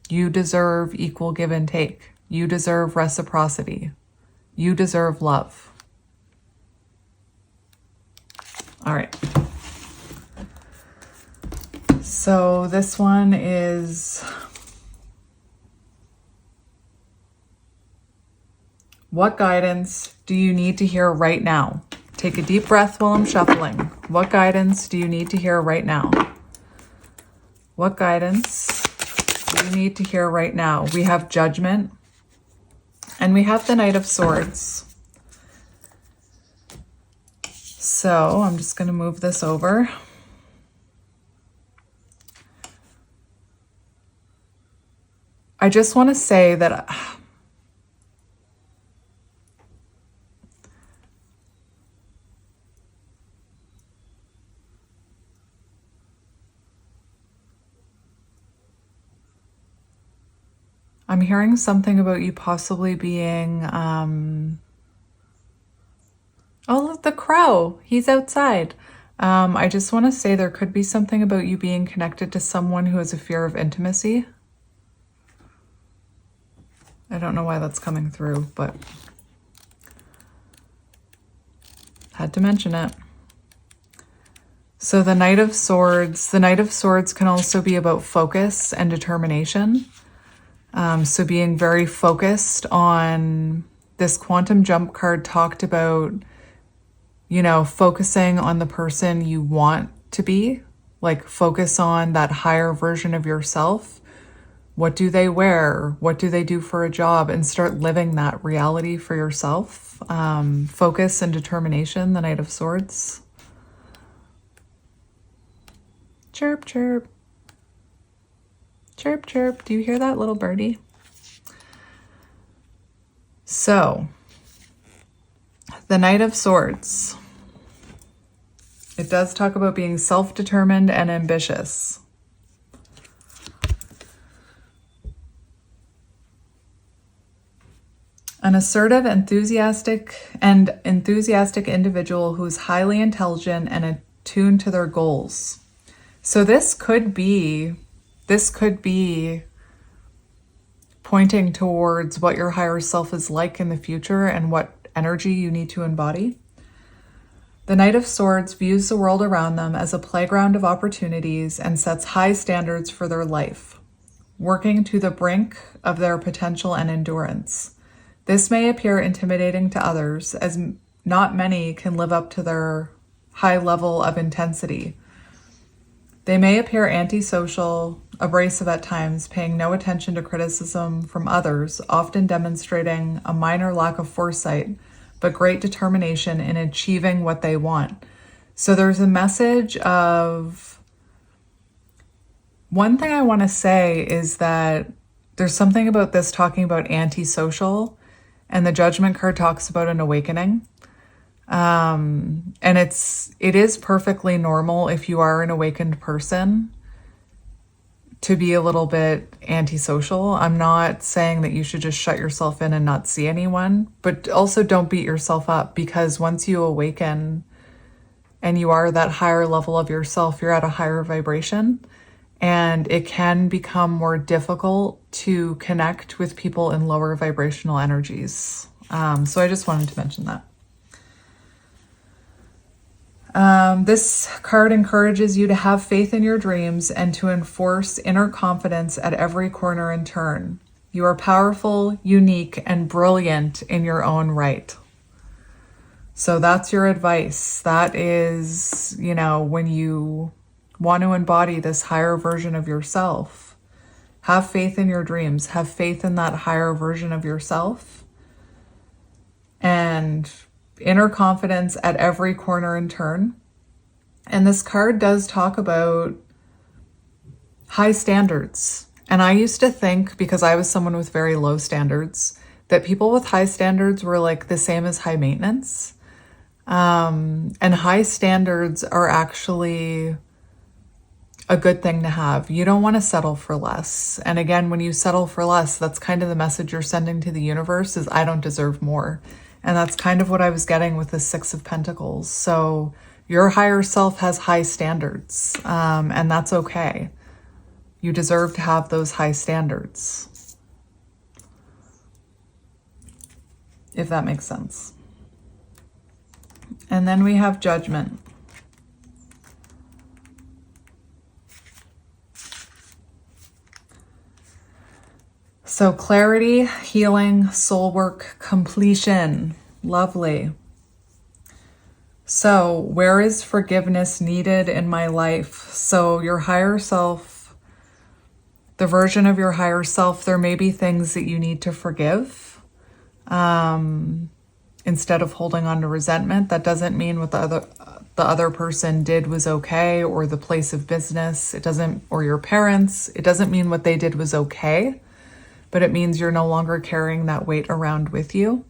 You deserve equal give and take. You deserve reciprocity. You deserve love. All right. So this one is, what guidance do you need to hear right now? Take a deep breath while I'm shuffling. What guidance do you need to hear right now? What guidance do you need to hear right now? We have Judgment, and we have the Knight of Swords. So I'm just going to move this over. I just want to say that I'm hearing something about you possibly being, oh, look, the crow, he's outside. I just want to say there could be something about you being connected to someone who has a fear of intimacy. I don't know why that's coming through, but had to mention it. So the Knight of Swords can also be about focus and determination. So being very focused on, this quantum jump card talked about, you know, focusing on the person you want to be, like focus on that higher version of yourself. What do they wear? What do they do for a job? And start living that reality for yourself. Focus and determination, the Knight of Swords. Chirp, chirp. Chirp, chirp. Do you hear that, little birdie? So, the Knight of Swords. It does talk about being self-determined and ambitious. An assertive, enthusiastic individual who's highly intelligent and attuned to their goals. So this could be pointing towards what your higher self is like in the future and what energy you need to embody. The Knight of Swords views the world around them as a playground of opportunities and sets high standards for their life, working to the brink of their potential and endurance. This may appear intimidating to others, as not many can live up to their high level of intensity. They may appear antisocial, abrasive at times, paying no attention to criticism from others, often demonstrating a minor lack of foresight, but great determination in achieving what they want. So there's a message of, one thing I want to say is that there's something about this talking about antisocial, and the Judgment card talks about an awakening. And it is perfectly normal if you are an awakened person to be a little bit antisocial. I'm not saying that you should just shut yourself in and not see anyone, but also don't beat yourself up, because once you awaken and you are that higher level of yourself, you're at a higher vibration, and it can become more difficult to connect with people in lower vibrational energies. So I just wanted to mention that. This card encourages you to have faith in your dreams and to enforce inner confidence at every corner and turn. You are powerful, unique, and brilliant in your own right. So that's your advice. That is, you know, when you want to embody this higher version of yourself, have faith in your dreams, have faith in that higher version of yourself, and inner confidence at every corner and turn. And this card does talk about high standards. And I used to think, because I was someone with very low standards, that people with high standards were like the same as high maintenance. And high standards are actually a good thing to have. You don't want to settle for less. And again, when you settle for less, that's kind of the message you're sending to the universe, is I don't deserve more. And that's kind of what I was getting with the Six of Pentacles. So your higher self has high standards, and that's okay. You deserve to have those high standards, if that makes sense. And then we have Judgment. So clarity, healing, soul work, completion. Lovely. So where is forgiveness needed in my life? So your higher self, the version of your higher self, there may be things that you need to forgive. instead of holding on to resentment. That doesn't mean what the other person did was okay, or the place of business, it doesn't, or your parents, it doesn't mean what they did was okay, but it means you're no longer carrying that weight around with you.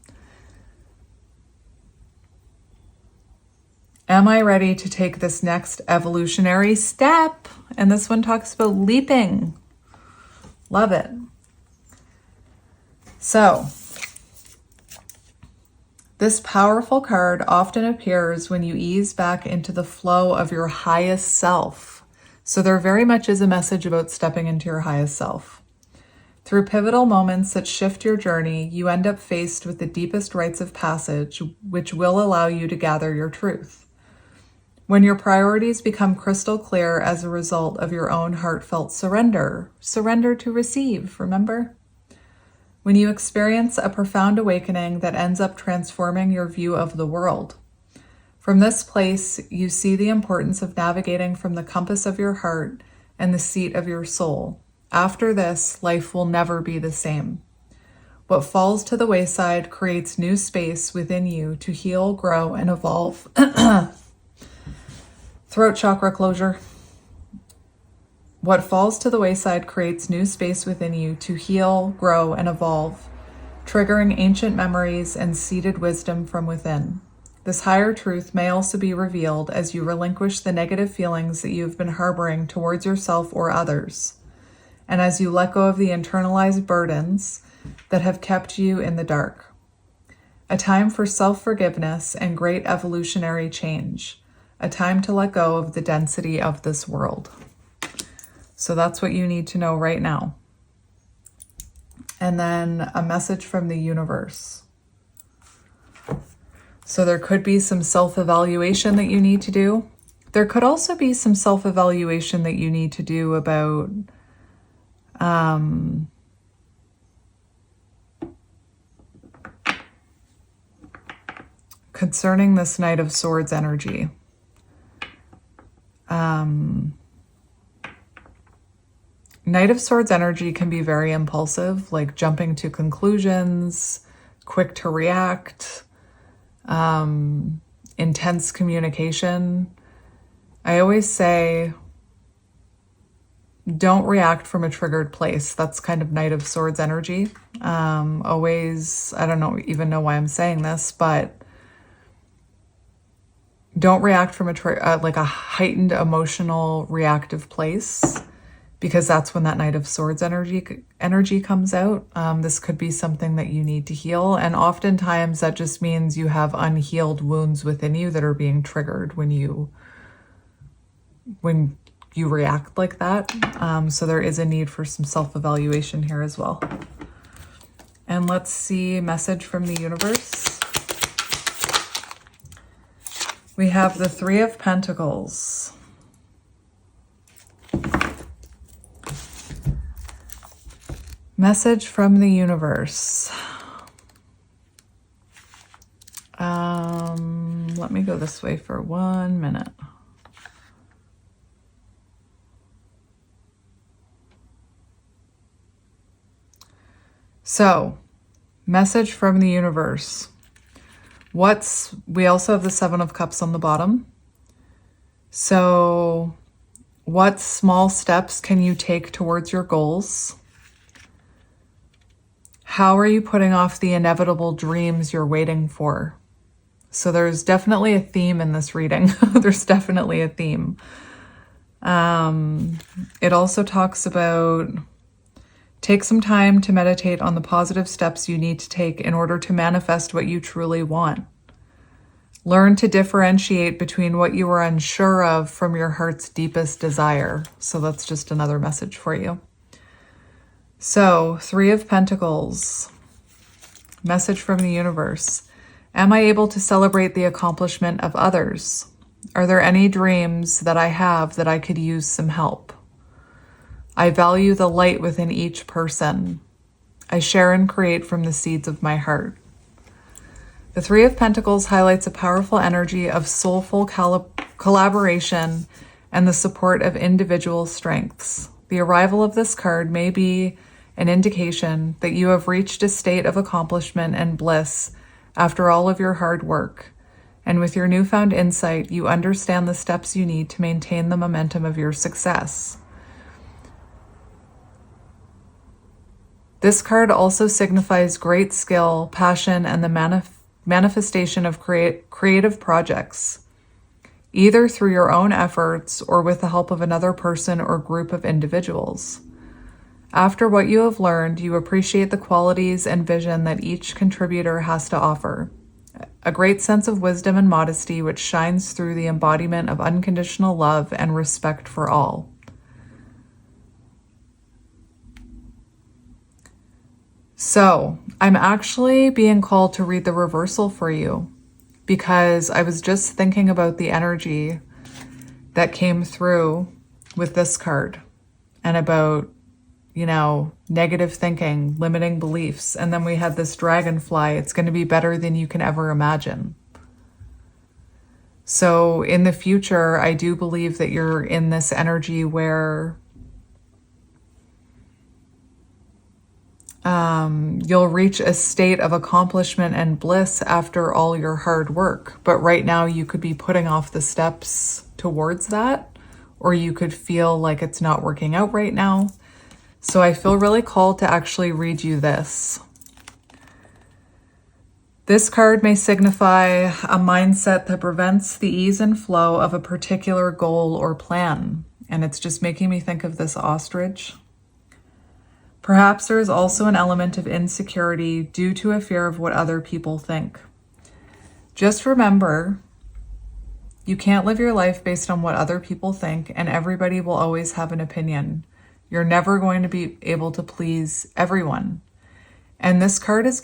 Am I ready to take this next evolutionary step? And this one talks about leaping. Love it. So, this powerful card often appears when you ease back into the flow of your highest self. So there very much is a message about stepping into your highest self. Through pivotal moments that shift your journey, you end up faced with the deepest rites of passage, which will allow you to gather your truth. When your priorities become crystal clear as a result of your own heartfelt surrender to receive, remember? When you experience a profound awakening that ends up transforming your view of the world. From this place, you see the importance of navigating from the compass of your heart and the seat of your soul. After this, life will never be the same. What falls to the wayside creates new space within you to heal, grow, and evolve. Throat chakra closure. What falls to the wayside creates new space within you to heal, grow, and evolve, triggering ancient memories and seated wisdom from within. This higher truth may also be revealed as you relinquish the negative feelings that you've been harboring towards yourself or others, and as you let go of the internalized burdens that have kept you in the dark. A time for self-forgiveness and great evolutionary change. A time to let go of the density of this world. So that's what you need to know right now. And then a message from the universe. So there could be some self-evaluation that you need to do. There could also be some self-evaluation that you need to do about concerning this Knight of Swords energy. Knight of Swords energy can be very impulsive, like jumping to conclusions, quick to react, intense communication. I always say, don't react from a triggered place. That's kind of Knight of Swords energy. Always, I don't even know why I'm saying this, but don't react from like a heightened emotional reactive place, because that's when that Knight of Swords energy comes out. This could be something that you need to heal. And oftentimes that just means you have unhealed wounds within you that are being triggered when you react like that. So there is a need for some self-evaluation here as well. And let's see, message from the universe. We have the Three of Pentacles. Message from the universe. Let me go this way for 1 minute. So, message from the universe. We also have the Seven of Cups on the bottom. So, what small steps can you take towards your goals? How are you putting off the inevitable dreams you're waiting for? So there's definitely a theme in this reading. There's definitely a theme. It also talks about take some time to meditate on the positive steps you need to take in order to manifest what you truly want. Learn to differentiate between what you are unsure of from your heart's deepest desire. So that's just another message for you. So, Three of Pentacles, message from the universe. Am I able to celebrate the accomplishment of others? Are there any dreams that I have that I could use some help? I value the light within each person. I share and create from the seeds of my heart. The Three of Pentacles highlights a powerful energy of soulful collaboration and the support of individual strengths. The arrival of this card may be an indication that you have reached a state of accomplishment and bliss after all of your hard work. And with your newfound insight, you understand the steps you need to maintain the momentum of your success. This card also signifies great skill, passion, and the manifestation of creative projects, either through your own efforts or with the help of another person or group of individuals. After what you have learned, you appreciate the qualities and vision that each contributor has to offer. A great sense of wisdom and modesty which shines through the embodiment of unconditional love and respect for all. So, I'm actually being called to read the reversal for you because I was just thinking about the energy that came through with this card and about, negative thinking, limiting beliefs. And then we had this dragonfly. It's going to be better than you can ever imagine. So in the future, I do believe that you're in this energy where you'll reach a state of accomplishment and bliss after all your hard work. But right now you could be putting off the steps towards that, or you could feel like it's not working out right now. So I feel really called to actually read you this. This card may signify a mindset that prevents the ease and flow of a particular goal or plan. And it's just making me think of this ostrich. Perhaps there is also an element of insecurity due to a fear of what other people think. Just remember, you can't live your life based on what other people think, and everybody will always have an opinion. You're never going to be able to please everyone. And this card is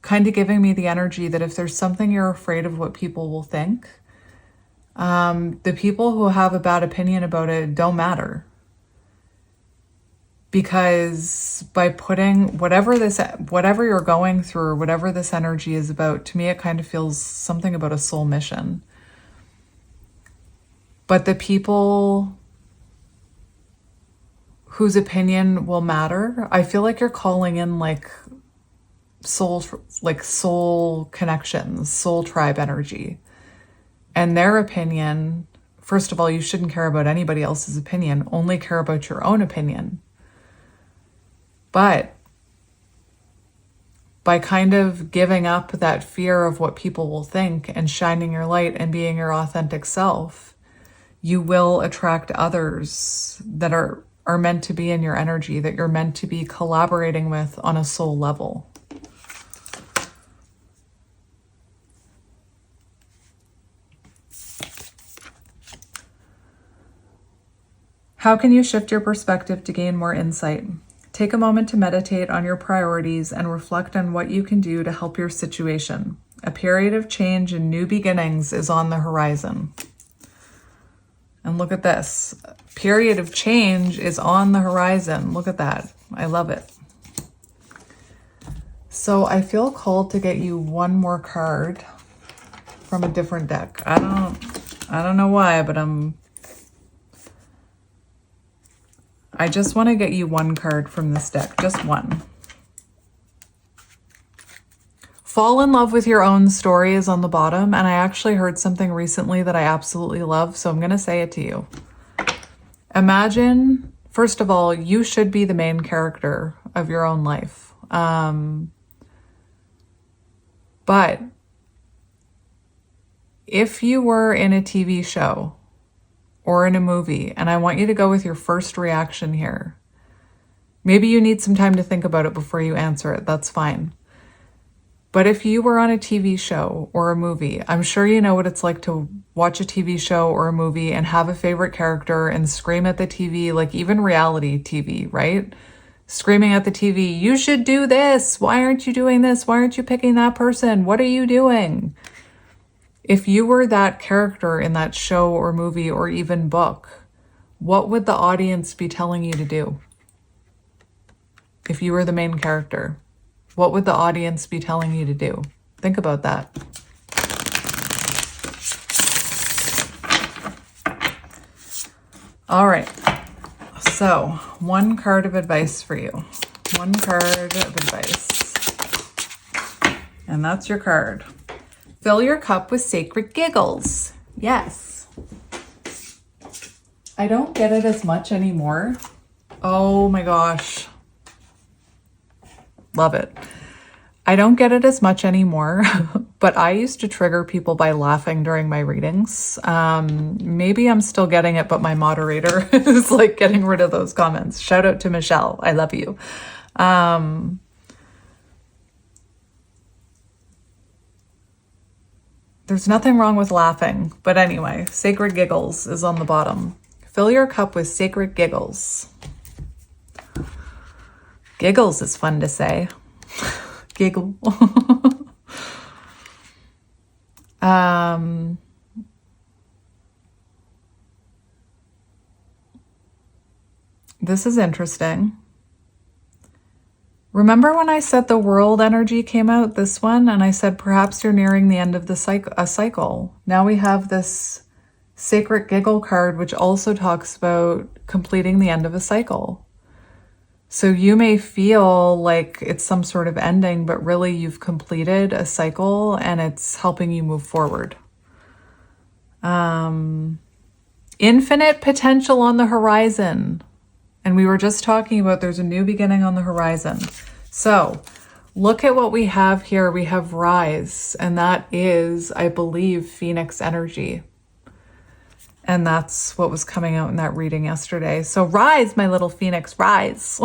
kind of giving me the energy that if there's something you're afraid of what people will think, the people who have a bad opinion about it don't matter. Because by putting whatever you're going through, or whatever this energy is about, to me it kind of feels something about a soul mission. But the people whose opinion will matter, I feel like you're calling in like soul connections, soul tribe energy. And their opinion, first of all, you shouldn't care about anybody else's opinion, only care about your own opinion. But by kind of giving up that fear of what people will think and shining your light and being your authentic self, you will attract others that are meant to be in your energy, that you're meant to be collaborating with on a soul level. How can you shift your perspective to gain more insight? Take a moment to meditate on your priorities and reflect on what you can do to help your situation. A period of change and new beginnings is on the horizon. And look at this. Period of change is on the horizon. Look at that. I love it. So I feel called to get you one more card from a different deck. I don't know why, but I just want to get you one card from this deck, just one. Fall in love with your own story is on the bottom, and I actually heard something recently that I absolutely love, so I'm going to say it to you. Imagine, first of all, you should be the main character of your own life. But if you were in a TV show or in a movie, and I want you to go with your first reaction here. Maybe you need some time to think about it before you answer it. That's fine. But if you were on a TV show or a movie, I'm sure you know what it's like to watch a TV show or a movie and have a favorite character and scream at the TV, like even reality TV, right? Screaming at the TV, you should do this. Why aren't you doing this? Why aren't you picking that person? What are you doing? If you were that character in that show or movie or even book, what would the audience be telling you to do? If you were the main character, what would the audience be telling you to do? Think about that. All right. So, one card of advice for you. One card of advice. And that's your card. Fill your cup with sacred giggles. Yes. I don't get it as much anymore. Oh my gosh. Love it. I don't get it as much anymore, but I used to trigger people by laughing during my readings. Maybe I'm still getting it, but my moderator is like getting rid of those comments. Shout out to Michelle. I love you. There's nothing wrong with laughing, but anyway, sacred giggles is on the bottom. Fill your cup with sacred giggles. Giggles is fun to say. Giggle. This is interesting. Remember when I said the world energy came out, this one, and I said perhaps you're nearing the end of a cycle. Now we have this sacred giggle card, which also talks about completing the end of a cycle. So you may feel like it's some sort of ending, but really you've completed a cycle and it's helping you move forward. Infinite potential on the horizon. And we were just talking about there's a new beginning on the horizon. So look at what we have here. We have rise, and that is, I believe, Phoenix energy. And that's what was coming out in that reading yesterday. So rise, my little Phoenix, rise.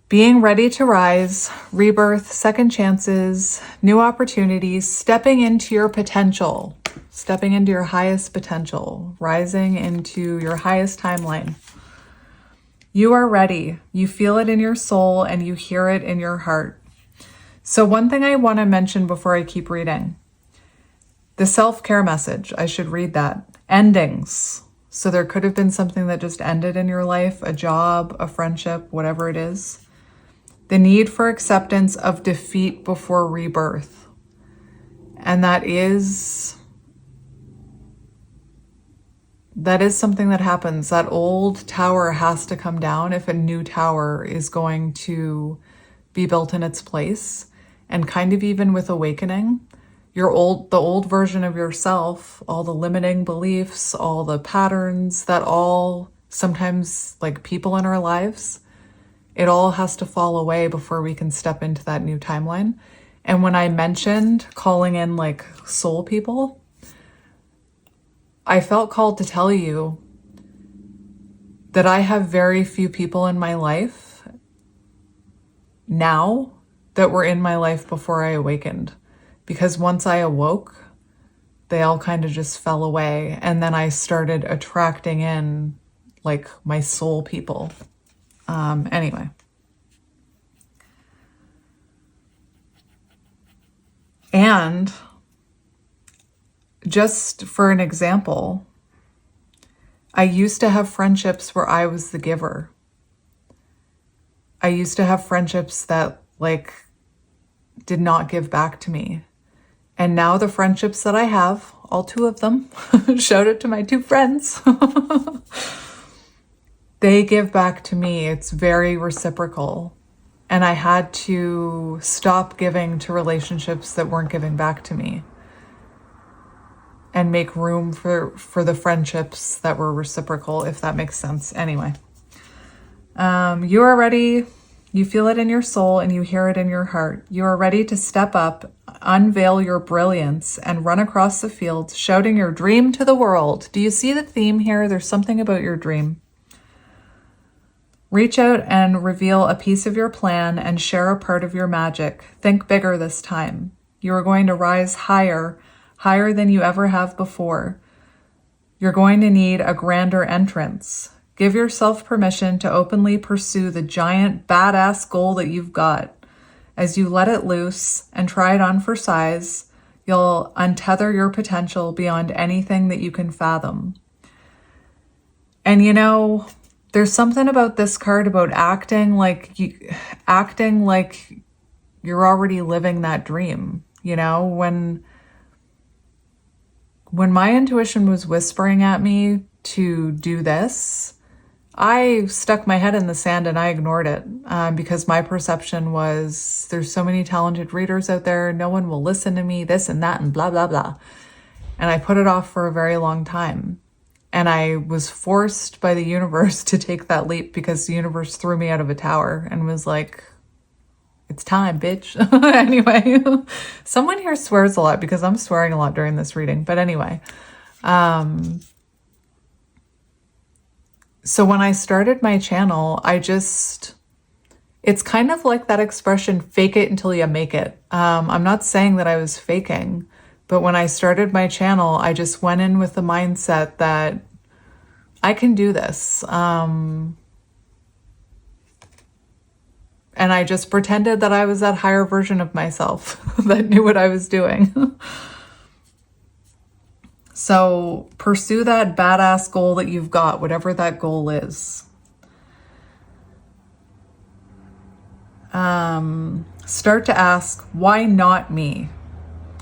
Being ready to rise, rebirth, second chances, new opportunities, stepping into your potential, stepping into your highest potential, rising into your highest timeline. You are ready. You feel it in your soul and you hear it in your heart. So one thing I want to mention before I keep reading, the self-care message, I should read that. Endings. So there could have been something that just ended in your life, a job, a friendship, whatever it is. The need for acceptance of defeat before rebirth. And that is something that happens. That old tower has to come down if a new tower is going to be built in its place. And kind of even with awakening, the old version of yourself, all the limiting beliefs, all the patterns that all sometimes like people in our lives, it all has to fall away before we can step into that new timeline. And when I mentioned calling in like soul people, I felt called to tell you that I have very few people in my life now that were in my life before I awakened. Because once I awoke, they all kind of just fell away. And then I started attracting in like my soul people. Anyway. And just for an example, I used to have friendships where I was the giver. I used to have friendships that like did not give back to me. And now the friendships that I have, all two of them, shout out to my two friends, they give back to me. It's very reciprocal. And I had to stop giving to relationships that weren't giving back to me and make room for the friendships that were reciprocal, if that makes sense. Anyway, you are ready. You feel it in your soul and you hear it in your heart. You are ready to step up, unveil your brilliance, and run across the fields, shouting your dream to the world. Do you see the theme here? There's something about your dream. Reach out and reveal a piece of your plan and share a part of your magic. Think bigger this time. You are going to rise higher, higher than you ever have before. You're going to need a grander entrance. Give yourself permission to openly pursue the giant badass goal that you've got. As you let it loose and try it on for size, you'll untether your potential beyond anything that you can fathom. And you know, there's something about this card about acting like you're already living that dream. You know, when my intuition was whispering at me to do this, I stuck my head in the sand and I ignored it because my perception was there's so many talented readers out there. No one will listen to me, this and that and blah, blah, blah. And I put it off for a very long time. And I was forced by the universe to take that leap because the universe threw me out of a tower and was like, it's time, bitch. Anyway, someone here swears a lot because I'm swearing a lot during this reading. But anyway, so when I started my channel, it's kind of like that expression, fake it until you make it. I'm not saying that I was faking, but when I started my channel, I just went in with the mindset that I can do this. And I just pretended that I was that higher version of myself that knew what I was doing. So pursue that badass goal that you've got, whatever that goal is. Start to ask, why not me?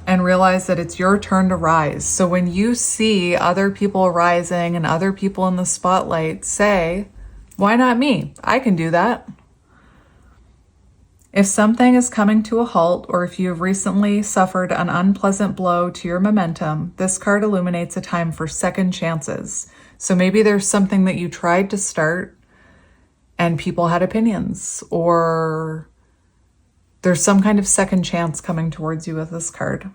And realize that it's your turn to rise. So when you see other people rising and other people in the spotlight, say, why not me? I can do that. If something is coming to a halt, or if you have recently suffered an unpleasant blow to your momentum, this card illuminates a time for second chances. So maybe there's something that you tried to start and people had opinions, or there's some kind of second chance coming towards you with this card.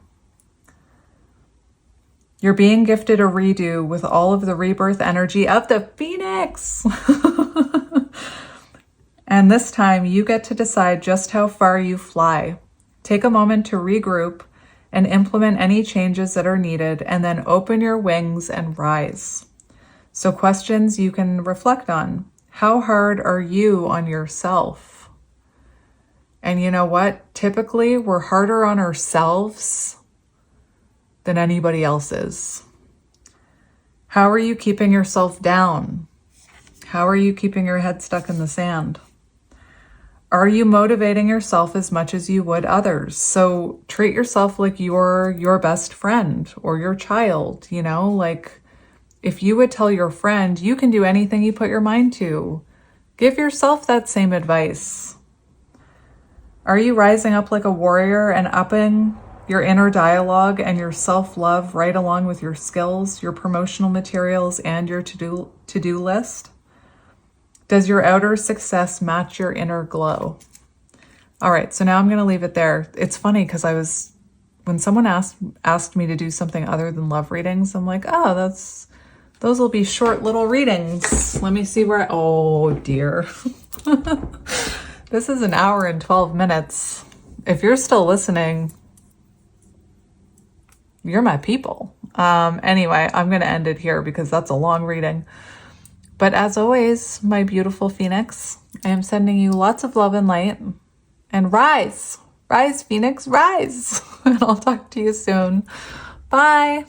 You're being gifted a redo with all of the rebirth energy of the Phoenix. And this time you get to decide just how far you fly. Take a moment to regroup and implement any changes that are needed, and then open your wings and rise. So questions you can reflect on. How hard are you on yourself? And you know what? Typically, we're harder on ourselves than anybody else is. How are you keeping yourself down? How are you keeping your head stuck in the sand? Are you motivating yourself as much as you would others? So treat yourself like you're your best friend or your child, you know, like if you would tell your friend, you can do anything you put your mind to, give yourself that same advice. Are you rising up like a warrior and upping your inner dialogue and your self-love right along with your skills, your promotional materials, and your to-do list? Does your outer success match your inner glow? All right, so now I'm going to leave it there. It's funny because when someone asked me to do something other than love readings, I'm like, oh, those will be short little readings. Let me see where, oh dear. This is an hour and 12 minutes. If you're still listening, you're my people. Anyway, I'm going to end it here because that's a long reading. But as always, my beautiful Phoenix, I am sending you lots of love and light. And rise, rise, Phoenix, rise. And I'll talk to you soon. Bye.